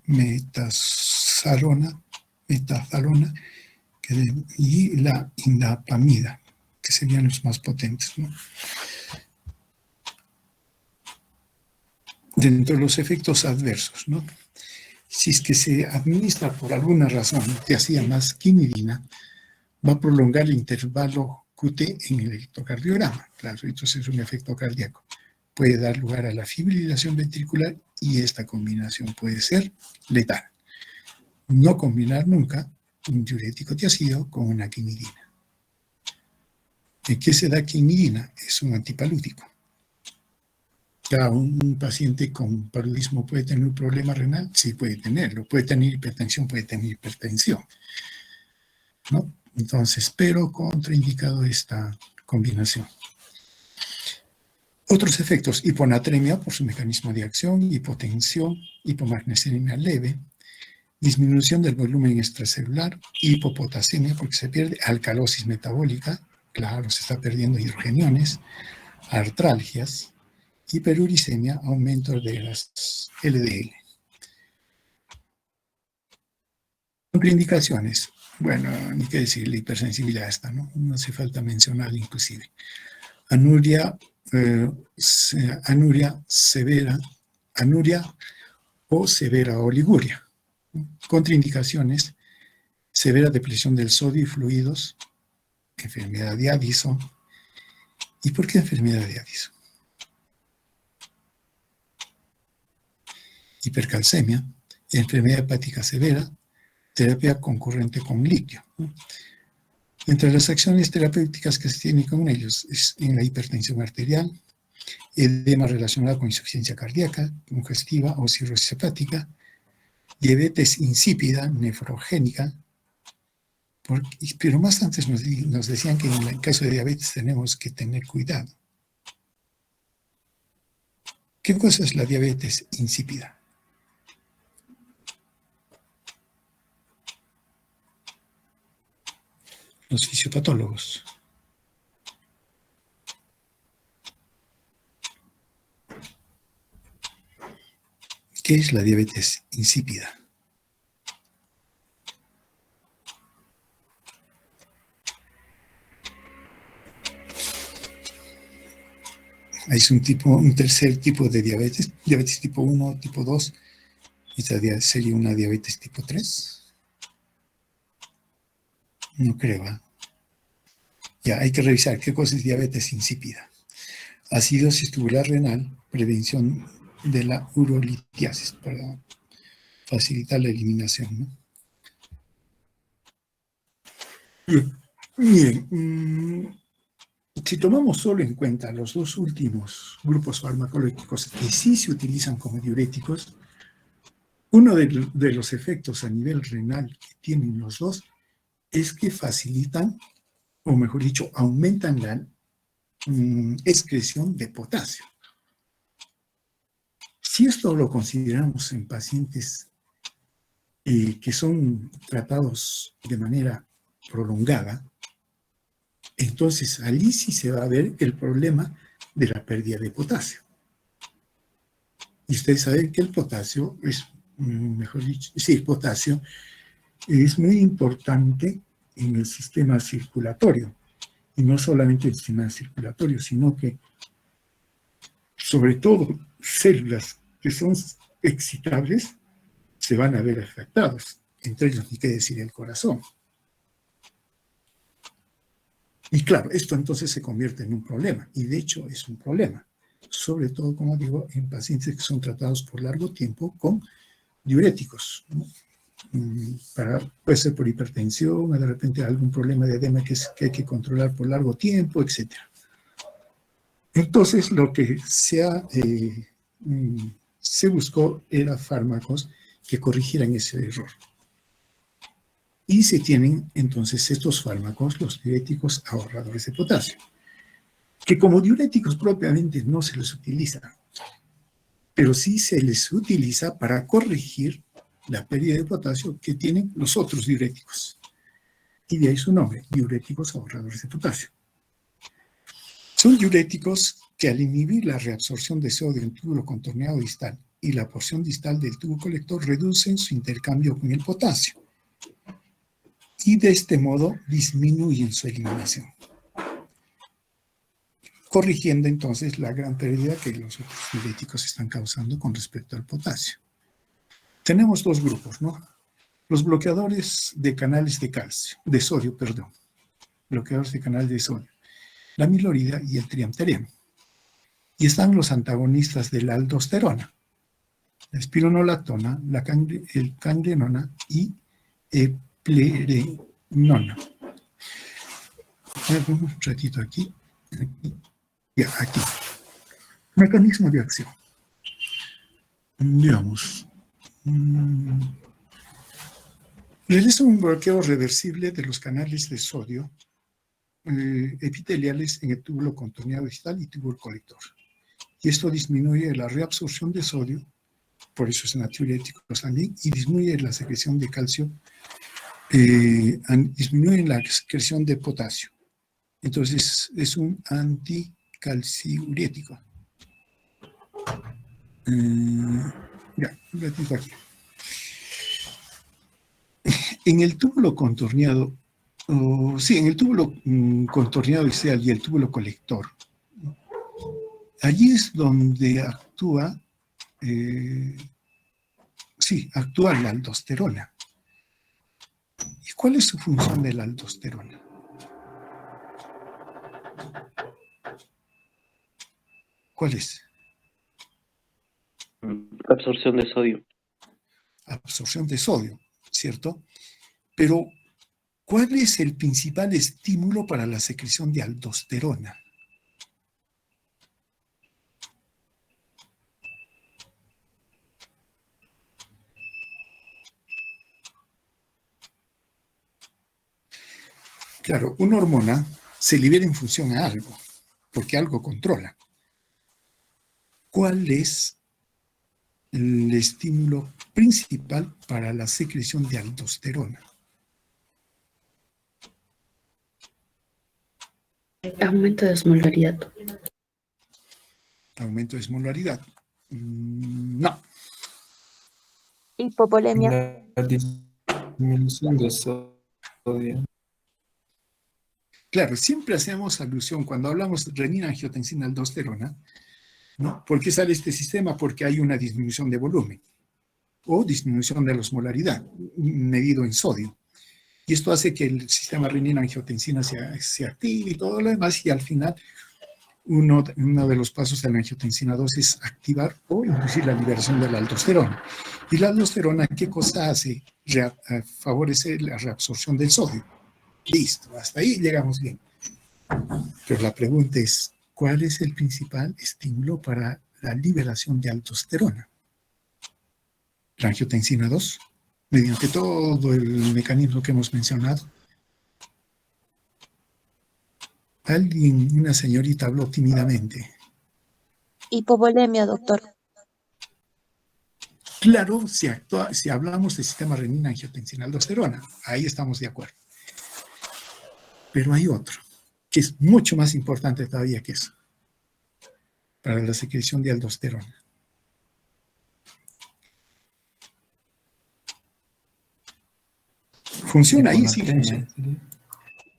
y la indapamida, que serían los más potentes, ¿no? Dentro de los efectos adversos, ¿no? Si es que se administra por alguna razón, que hacía más quinidina, va a prolongar el intervalo QT en el electrocardiograma. Claro, entonces es un efecto cardíaco. Puede dar lugar a la fibrilación ventricular y esta combinación puede ser letal. No combinar nunca un diurético tiazida con una quinidina. ¿En qué se da quinidina? Es un antipalúdico. ¿Un paciente con paludismo puede tener un problema renal? Sí, puede tenerlo. Puede tener hipertensión, puede tener hipertensión, ¿no? Entonces, pero contraindicado esta combinación. Otros efectos: hiponatremia por su mecanismo de acción, hipotensión, hipomagnesemia leve, disminución del volumen extracelular, hipopotasemia porque se pierde, alcalosis metabólica, claro, se está perdiendo hidrogeniones, artralgias, hiperuricemia, aumento de las LDL. Contraindicaciones. Bueno, ni qué decir, la hipersensibilidad esta, ¿no? No hace falta mencionar inclusive. Anuria severa, anuria o severa oliguria. Contraindicaciones: severa depresión del sodio y fluidos, enfermedad de Addison. ¿Y por qué enfermedad de Addison? Hipercalcemia, enfermedad hepática severa, terapia concurrente con litio. Entre las acciones terapéuticas que se tienen con ellos es en la hipertensión arterial, edema relacionado con insuficiencia cardíaca, congestiva o cirrosis hepática, diabetes insípida, nefrogénica, pero más antes nos decían que en el caso de diabetes tenemos que tener cuidado. ¿Qué cosa es la diabetes insípida? Los fisiopatólogos. ¿Qué es la diabetes insípida? Es un tercer tipo de diabetes, diabetes tipo 1, tipo 2. ¿Esta sería una diabetes tipo 3? No creo, ¿eh? Ya, hay que revisar qué cosa es diabetes insípida. Acidosis tubular renal, prevención de la urolitiasis para facilitar la eliminación, ¿no? Bien, si tomamos solo en cuenta los dos últimos grupos farmacológicos que sí se utilizan como diuréticos, uno de los efectos a nivel renal que tienen los dos es que facilitan, o mejor dicho, aumentan la excreción de potasio. Si esto lo consideramos en pacientes que son tratados de manera prolongada, entonces allí sí se va a ver el problema de la pérdida de potasio. Y ustedes saben que el potasio es, mejor dicho, sí, el potasio es muy importante en el sistema circulatorio. Y no solamente el sistema circulatorio, sino que, sobre todo, células que son excitables se van a ver afectados. Entre ellos, ni qué decir el corazón. Y claro, esto entonces se convierte en un problema. Y de hecho es un problema. Sobre todo, como digo, en pacientes que son tratados por largo tiempo con diuréticos, ¿no? Puede ser por hipertensión, o de repente algún problema de edema que hay que controlar por largo tiempo, etc. Entonces, lo que se buscó era fármacos que corrigieran ese error. Y se tienen entonces estos fármacos, los diuréticos ahorradores de potasio, que como diuréticos propiamente no se les utiliza, pero sí se les utiliza para corregir la pérdida de potasio que tienen los otros diuréticos. Y de ahí su nombre, diuréticos ahorradores de potasio. Son diuréticos que al inhibir la reabsorción de sodio en túbulo contorneado distal y la porción distal del tubo colector reducen su intercambio con el potasio y de este modo disminuyen su eliminación, corrigiendo entonces la gran pérdida que los otros diuréticos están causando con respecto al potasio. Tenemos dos grupos, ¿no? Los bloqueadores de canales de calcio, de sodio, perdón. Bloqueadores de canales de sodio. La milorida y el triamtereno. Y están los antagonistas de la aldosterona, la espironolactona, el cangrenona y el plerenona. Un ratito aquí. Ya, aquí. Mecanismo de acción. Digamos. Realiza un bloqueo reversible de los canales de sodio epiteliales en el túbulo contorneado distal y túbulo colector. Y esto disminuye la reabsorción de sodio, por eso es natriurético también, y disminuye la secreción de calcio, disminuye la secreción de potasio. Entonces es un anticalciurético. Ya, un ratito aquí. En el túbulo contorneado, en el túbulo contorneado distal y el túbulo colector, ¿no? Allí es donde actúa la aldosterona. ¿Y cuál es su función de la aldosterona? ¿Cuál es? Absorción de sodio. Absorción de sodio, ¿cierto? Pero, ¿cuál es el principal estímulo para la secreción de aldosterona? Claro, una hormona se libera en función a algo, porque algo controla. ¿Cuál es el estímulo principal para la secreción de aldosterona? Aumento de osmolaridad. Aumento de osmolaridad. No. Hipovolemia. La disminución de sodio. Claro, siempre hacemos alusión, cuando hablamos de renina, angiotensina, aldosterona, ¿no? ¿Por qué sale este sistema? Porque hay una disminución de volumen o disminución de la osmolaridad, medido en sodio. Y esto hace que el sistema renina-angiotensina se active y todo lo demás, y al final uno de los pasos de la angiotensina 2 es activar o inducir la liberación de la aldosterona. Y la aldosterona, ¿qué cosa hace? Favorece la reabsorción del sodio. Listo, hasta ahí llegamos bien. Pero la pregunta es, ¿cuál es el principal estímulo para la liberación de aldosterona? La angiotensina 2, mediante todo el mecanismo que hemos mencionado. Alguien, una señorita, habló tímidamente. Hipovolemia, doctor. Claro, si hablamos del sistema renina-angiotensina-aldosterona, ahí estamos de acuerdo. Pero hay otro, que es mucho más importante todavía que eso, para la secreción de aldosterona. Funciona ahí, sí, Hiponatremia, funciona.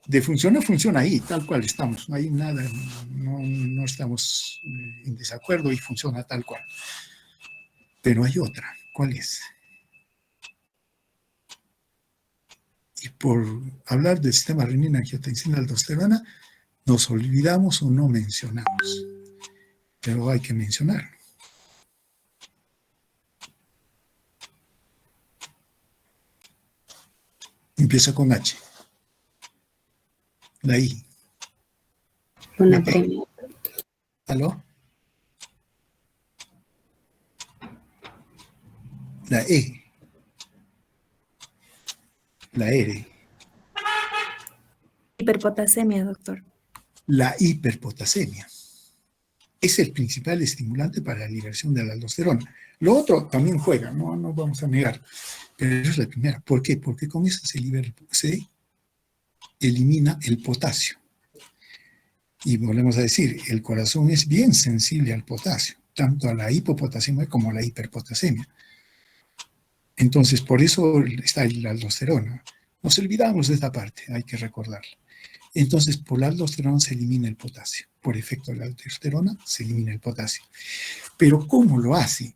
De funciona ahí, tal cual estamos. No hay nada, no estamos en desacuerdo y funciona tal cual. Pero hay otra. ¿Cuál es? Y por hablar del sistema renina, angiotensina, aldosterona, nos olvidamos o no mencionamos. Pero hay que mencionarlo. Empieza con H. La I. Hiponatremia. ¿Aló? La E. La R. Hiperpotasemia, doctor. La hiperpotasemia. Es el principal estimulante para la liberación de la aldosterona. Lo otro también juega, no vamos a negar, pero es la primera. ¿Por qué? Porque con eso se elimina el potasio. Y volvemos a decir, el corazón es bien sensible al potasio, tanto a la hipopotasemia como a la hiperpotasemia. Entonces, por eso está la aldosterona. Nos olvidamos de esta parte, hay que recordarla. Entonces, por la aldosterona se elimina el potasio. Por efecto de la aldosterona se elimina el potasio. Pero ¿cómo lo hace?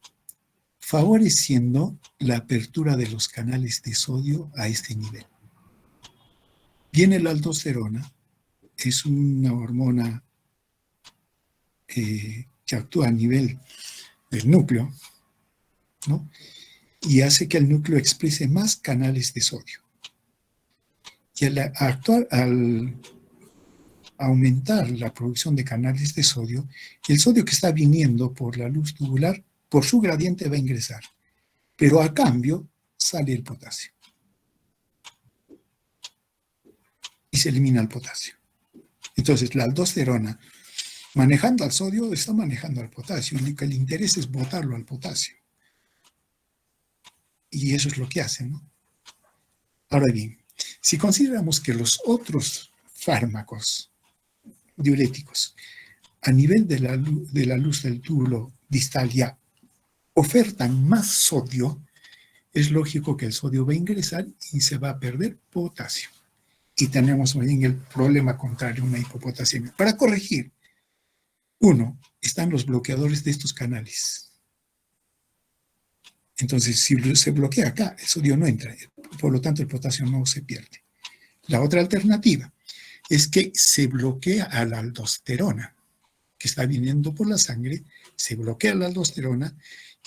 Favoreciendo la apertura de los canales de sodio a este nivel. Viene la aldosterona, es una hormona que actúa a nivel del núcleo, ¿no? Y hace que el núcleo exprese más canales de sodio. Y al aumentar la producción de canales de sodio, el sodio que está viniendo por la luz tubular, por su gradiente va a ingresar, pero a cambio sale el potasio. Y se elimina el potasio. Entonces la aldosterona, manejando al sodio, está manejando al potasio, y lo que le interesa es botarlo al potasio. Y eso es lo que hace, ¿no? Ahora bien, si consideramos que los otros fármacos diuréticos a nivel de la luz del túbulo distal ya ofertan más sodio, es lógico que el sodio va a ingresar y se va a perder potasio. Y tenemos bien el problema contrario, una hipopotasemia. Para corregir, uno, están los bloqueadores de estos canales. Entonces, si se bloquea acá, el sodio no entra, por lo tanto el potasio no se pierde. La otra alternativa es que se bloquea a la aldosterona, que está viniendo por la sangre, se bloquea la aldosterona,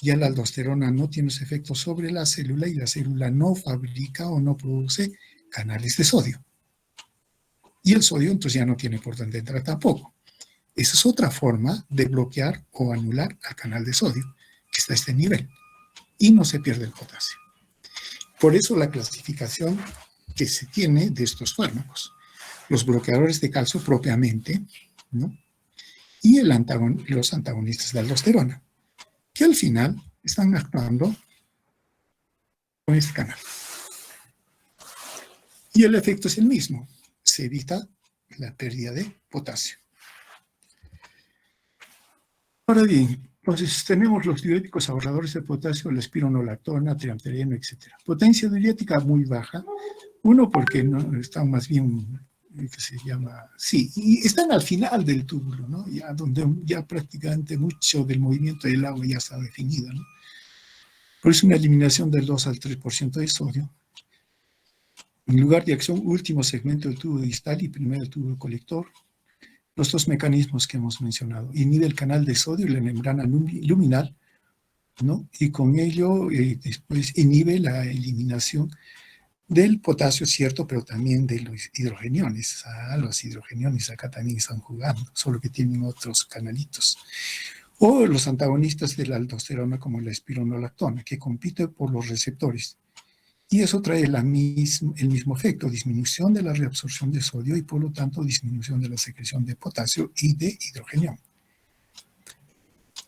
ya la aldosterona no tiene ese efecto sobre la célula y la célula no fabrica o no produce canales de sodio. Y el sodio entonces ya no tiene por dónde entrar tampoco. Esa es otra forma de bloquear o anular al canal de sodio, que está a este nivel, y no se pierde el potasio. Por eso la clasificación que se tiene de estos fármacos. Los bloqueadores de calcio propiamente, ¿no? Y los antagonistas de aldosterona, que al final están actuando con este canal. Y el efecto es el mismo. Se evita la pérdida de potasio. Ahora bien, entonces tenemos los diuréticos ahorradores de potasio, la espironolactona, triamtereno, etc. Potencia diurética muy baja. Uno, porque no están más bien, que se llama, sí, y están al final del túbulo, ¿no? Ya donde ya prácticamente mucho del movimiento del agua ya está definido, ¿no? Por eso una eliminación del 2 al 3% de sodio. En lugar de acción, último segmento del tubo distal y primero el tubo colector. Los dos mecanismos que hemos mencionado. Inhibe el canal de sodio y la membrana luminal, ¿no? Y con ello después inhibe la eliminación del potasio, cierto, pero también de los hidrogeniones. Los hidrogeniones acá también están jugando, solo que tienen otros canalitos. O los antagonistas de la aldosterona, como la espironolactona, que compite por los receptores. Y eso trae el mismo efecto, disminución de la reabsorción de sodio y por lo tanto disminución de la secreción de potasio y de hidrogenión.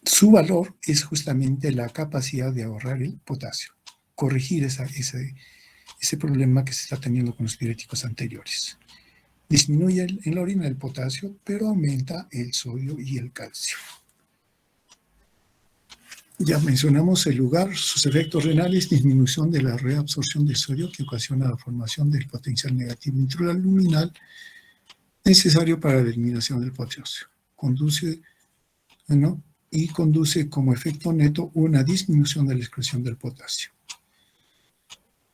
Su valor es justamente la capacidad de ahorrar el potasio, corregir ese problema que se está teniendo con los diuréticos anteriores. Disminuye en la orina el potasio, pero aumenta el sodio y el calcio. Ya mencionamos el lugar, sus efectos renales, disminución de la reabsorción de sodio que ocasiona la formación del potencial negativo intraluminal necesario para la eliminación del potasio. Conduce como efecto neto una disminución de la excreción del potasio.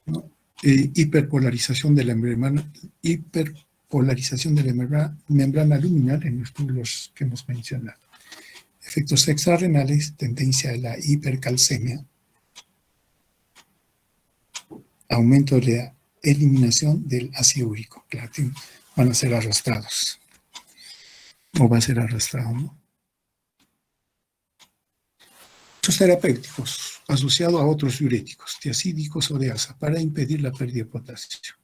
¿No? Hiperpolarización de la membrana luminal en los túbulos que hemos mencionado. Efectos extrarrenales, tendencia a la hipercalcemia, aumento de la eliminación del ácido úrico. Claro, van a ser arrastrados. O va a ser arrastrado, ¿no? Estos terapéuticos, asociados a otros diuréticos, tiacídicos o de asa, para impedir la pérdida de potasio.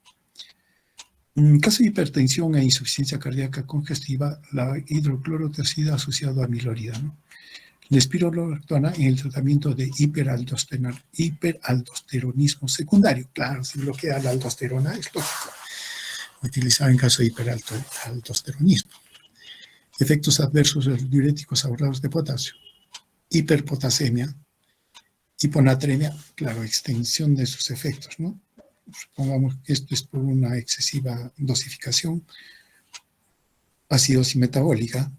En caso de hipertensión e insuficiencia cardíaca congestiva, la hidroclorotiazida asociado a amilorida, ¿no? La espironolactona en el tratamiento de hiperaldosteronismo secundario. Claro, si bloquea la aldosterona, es lógico. Utilizada en caso de hiperaldosteronismo. Efectos adversos de los diuréticos ahorrados de potasio. Hiperpotasemia, hiponatremia, claro, extensión de sus efectos, ¿no? Supongamos que esto es por una excesiva dosificación, acidosis metabólica,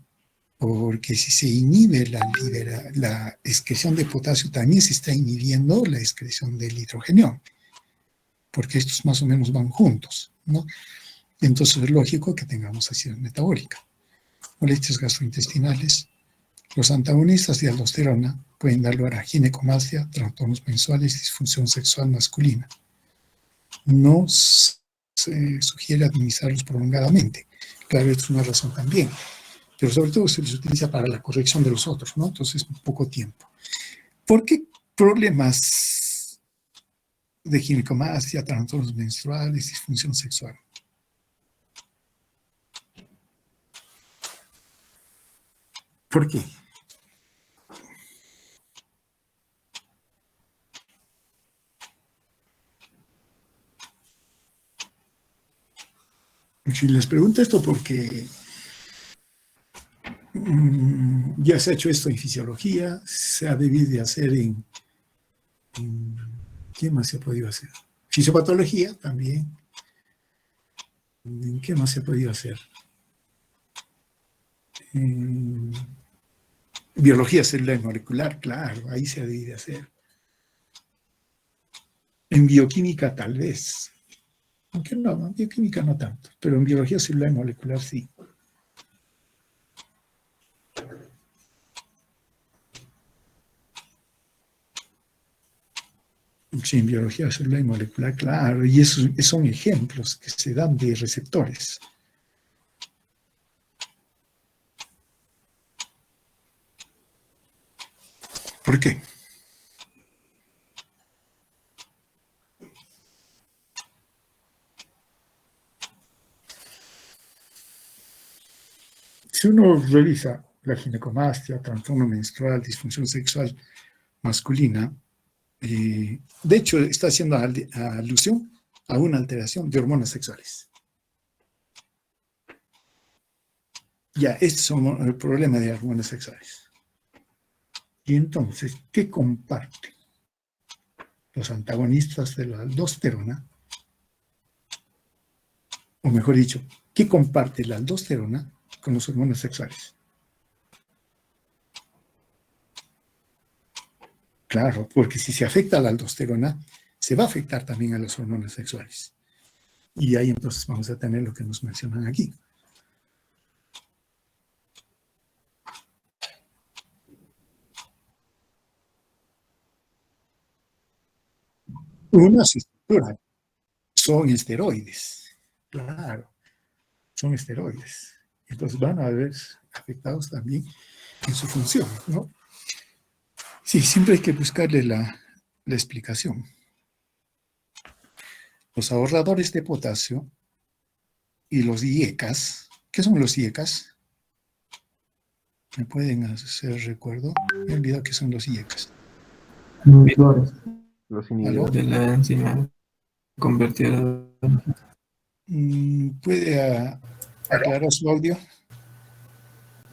porque si se inhibe la excreción de potasio, también se está inhibiendo la excreción del hidrogenión, porque estos más o menos van juntos, ¿no? Entonces es lógico que tengamos acidosis metabólica. Molestias gastrointestinales. Los antagonistas de aldosterona pueden dar lugar a ginecomastia, trastornos menstruales y disfunción sexual masculina. No se sugiere administrarlos prolongadamente. Claro, esto es una razón también. Pero sobre todo se les utiliza para la corrección de los otros, ¿no? Entonces, poco tiempo. ¿Por qué problemas de ginecomastia, trastornos menstruales, disfunción sexual? ¿Por qué? Si les pregunto esto porque ya se ha hecho esto en fisiología, se ha debido de hacer en ¿qué más se ha podido hacer? Fisiopatología también. ¿En qué más se ha podido hacer? En biología celular y molecular, claro, ahí se ha debido de hacer. En bioquímica tal vez. Aunque no, en bioquímica no tanto, pero en biología celular y molecular sí. Sí, en biología celular y molecular, claro, y esos son ejemplos que se dan de receptores. ¿Por qué? Si uno revisa la ginecomastia, trastorno menstrual, disfunción sexual masculina, de hecho está haciendo alusión a una alteración de hormonas sexuales. Ya, este es el problema de hormonas sexuales. Y entonces, ¿qué comparten los antagonistas de la aldosterona? O mejor dicho, ¿qué comparte la aldosterona con las hormonas sexuales? Claro, porque si se afecta a la aldosterona, se va a afectar también a las hormonas sexuales. Y ahí entonces vamos a tener lo que nos mencionan aquí. Una estructura son esteroides. Claro, son esteroides. Entonces van a ver afectados también en su función, ¿no? Sí, siempre hay que buscarle la explicación. Los ahorradores de potasio y los IECAS. ¿Qué son los IECAS? ¿Me pueden hacer recuerdo? Me he olvidado qué son los IECAS. Inhibidores Los ¿Aló? inhibidores. de la enzima convertida. ¿Puede aclarar su audio?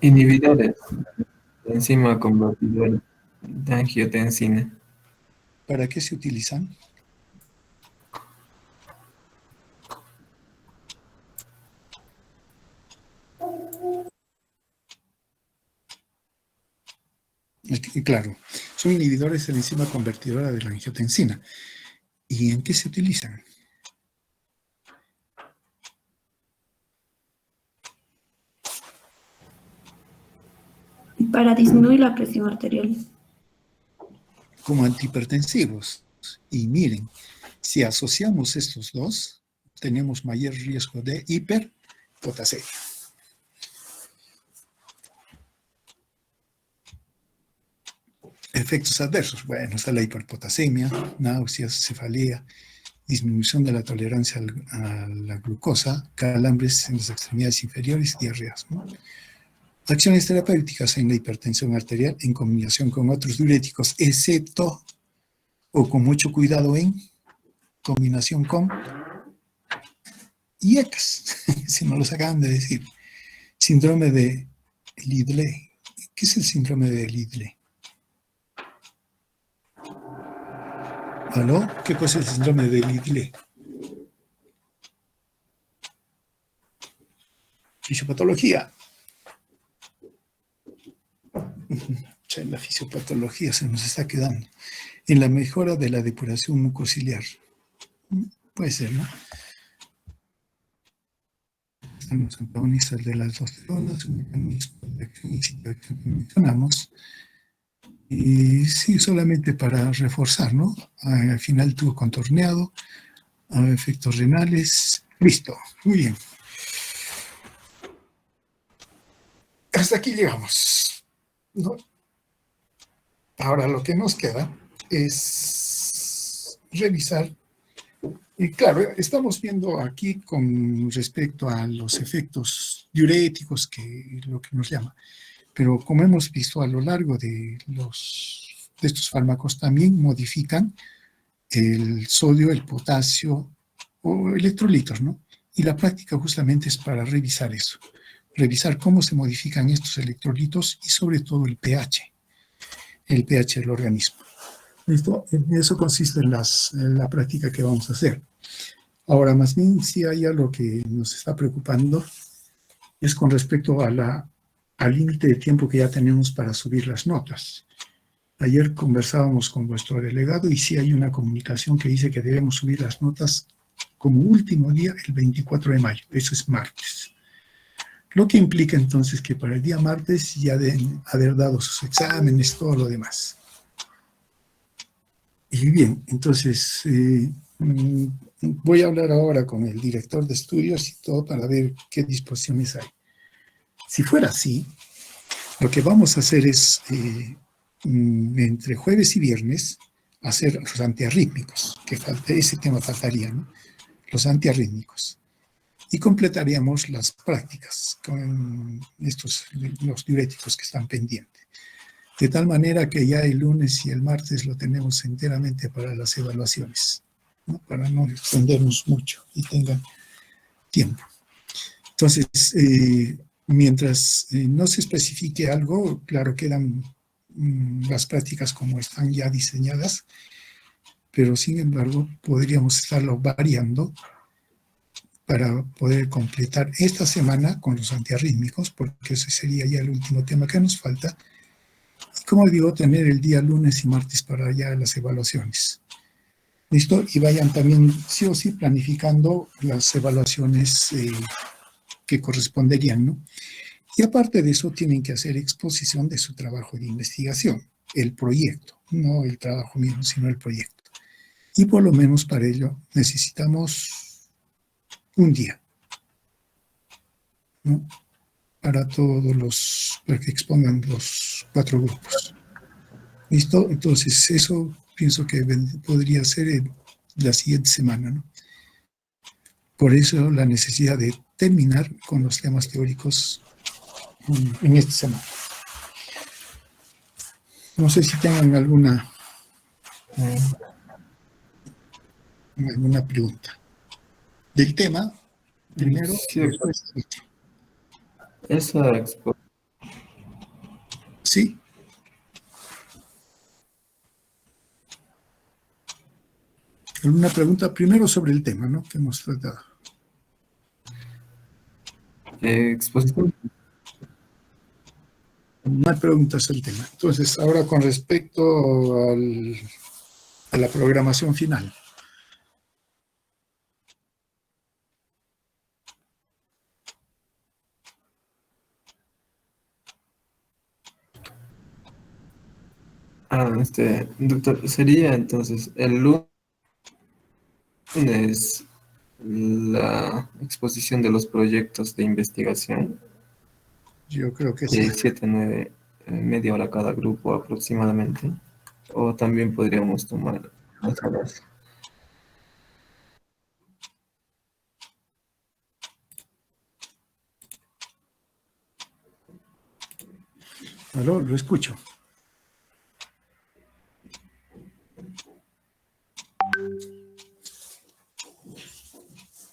Inhibidores de la enzima convertidora. de angiotensina. ¿Para qué se utilizan? Claro, son inhibidores de la enzima convertidora de la angiotensina. ¿Y en qué se utilizan? Para disminuir la presión arterial. Como antihipertensivos. Y miren, si asociamos estos dos, tenemos mayor riesgo de hiperpotasemia. Efectos adversos. Bueno, está la hiperpotasemia, náuseas, cefalea, disminución de la tolerancia a la glucosa, calambres en las extremidades inferiores, diarreas, ¿no? Acciones terapéuticas en la hipertensión arterial en combinación con otros diuréticos, excepto o con mucho cuidado en combinación con IECAS, si no los acaban de decir. Síndrome de Lidley. ¿Qué es el síndrome de Lidley? ¿Aló? ¿Qué cosa es el síndrome de Lidley? Fisiopatología. La fisiopatología se nos está quedando. En la mejora de la depuración mucociliar. Puede ser, ¿no? Están los antagonistas de las dos zonas, un mecanismo de acción y situación que mencionamos. Y sí, solamente para reforzar, ¿no? Al final tuvo contorneado, efectos renales. Listo, muy bien. Hasta aquí llegamos, ¿no? Ahora lo que nos queda es revisar. Y claro, estamos viendo aquí con respecto a los efectos diuréticos, que es lo que nos llama. Pero como hemos visto a lo largo de estos fármacos, también modifican el sodio, el potasio o electrolitos, ¿no? Y la práctica justamente es para revisar eso. Revisar cómo se modifican estos electrolitos y sobre todo el pH del organismo. ¿Listo? En eso consiste en la práctica que vamos a hacer. Ahora, más bien, si hay algo que nos está preocupando, es con respecto al límite de tiempo que ya tenemos para subir las notas. Ayer conversábamos con vuestro delegado y sí hay una comunicación que dice que debemos subir las notas como último día el 24 de mayo, eso es martes. Lo que implica entonces que para el día martes ya deben haber dado sus exámenes, todo lo demás. Y bien, entonces voy a hablar ahora con el director de estudios y todo para ver qué disposiciones hay. Si fuera así, lo que vamos a hacer es, entre jueves y viernes, hacer los antiarrítmicos, que ese tema faltaría, ¿no? Los antiarrítmicos. Y completaríamos las prácticas con los diuréticos que están pendientes. De tal manera que ya el lunes y el martes lo tenemos enteramente para las evaluaciones, ¿no? Para no extendernos mucho y tengan tiempo. Entonces, mientras no se especifique algo, claro, quedan las prácticas como están ya diseñadas, pero sin embargo podríamos estarlo variando para poder completar esta semana con los antiarrítmicos, porque ese sería ya el último tema que nos falta. Y como digo, tener el día lunes y martes para ya las evaluaciones. ¿Listo? Y vayan también sí o sí planificando las evaluaciones que corresponderían, ¿no? Y aparte de eso, tienen que hacer exposición de su trabajo de investigación, el proyecto, no el trabajo mismo, sino el proyecto. Y por lo menos para ello necesitamos un día, ¿no? Para que expongan los 4 grupos. ¿Listo? Entonces, eso pienso que podría ser la siguiente semana, ¿no? Por eso la necesidad de terminar con los temas teóricos en esta semana. No sé si tengan alguna pregunta del tema primero, Sí, después. esa exposición Sí. ¿Alguna pregunta primero sobre el tema, ¿no?, que hemos tratado? Exposición. No hay preguntas al tema. Entonces, ahora con respecto a la programación final. Doctor, sería entonces el lunes la exposición de los proyectos de investigación, Yo creo que sí. 7, 9, media hora cada grupo aproximadamente, o también podríamos tomar las horas. Aló, lo escucho.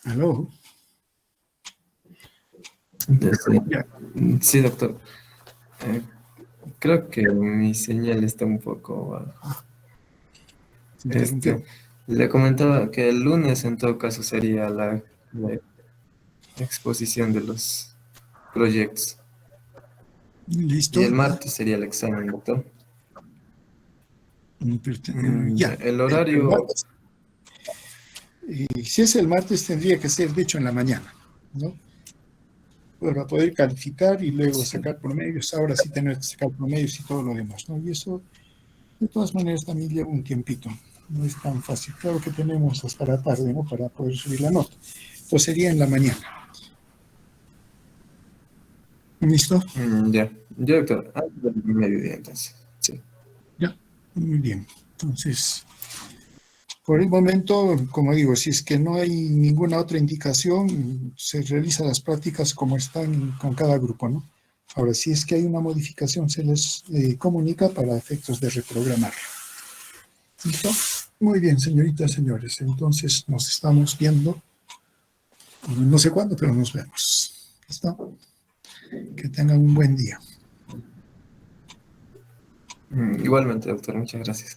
Aló. Ya. Sí, doctor. Creo que mi señal está un poco baja. Se interrumpió. Le comentaba que el lunes en todo caso sería la exposición de los proyectos. Listo. Y el martes sería el examen, doctor. Ya. El El horario, martes. Y si es el martes, tendría que ser, de hecho, en la mañana, ¿no?, para poder calificar y luego sacar promedios. Ahora sí tener que sacar promedios y todo lo demás, ¿no? Y eso, de todas maneras, también lleva un tiempito. No es tan fácil. Claro que tenemos hasta la tarde, ¿no?, para poder subir la nota. Entonces sería en la mañana. ¿Listo? ya, doctor, antes del mediodía entonces. Sí. Ya. Muy bien. Entonces, por el momento, como digo, si es que no hay ninguna otra indicación, se realizan las prácticas como están con cada grupo, ¿no? Ahora, si es que hay una modificación, se les comunica para efectos de reprogramar. ¿Listo? Muy bien, señoritas, señores. Entonces, nos estamos viendo. No sé cuándo, pero nos vemos. ¿Listo? Que tengan un buen día. Igualmente, doctor, muchas gracias.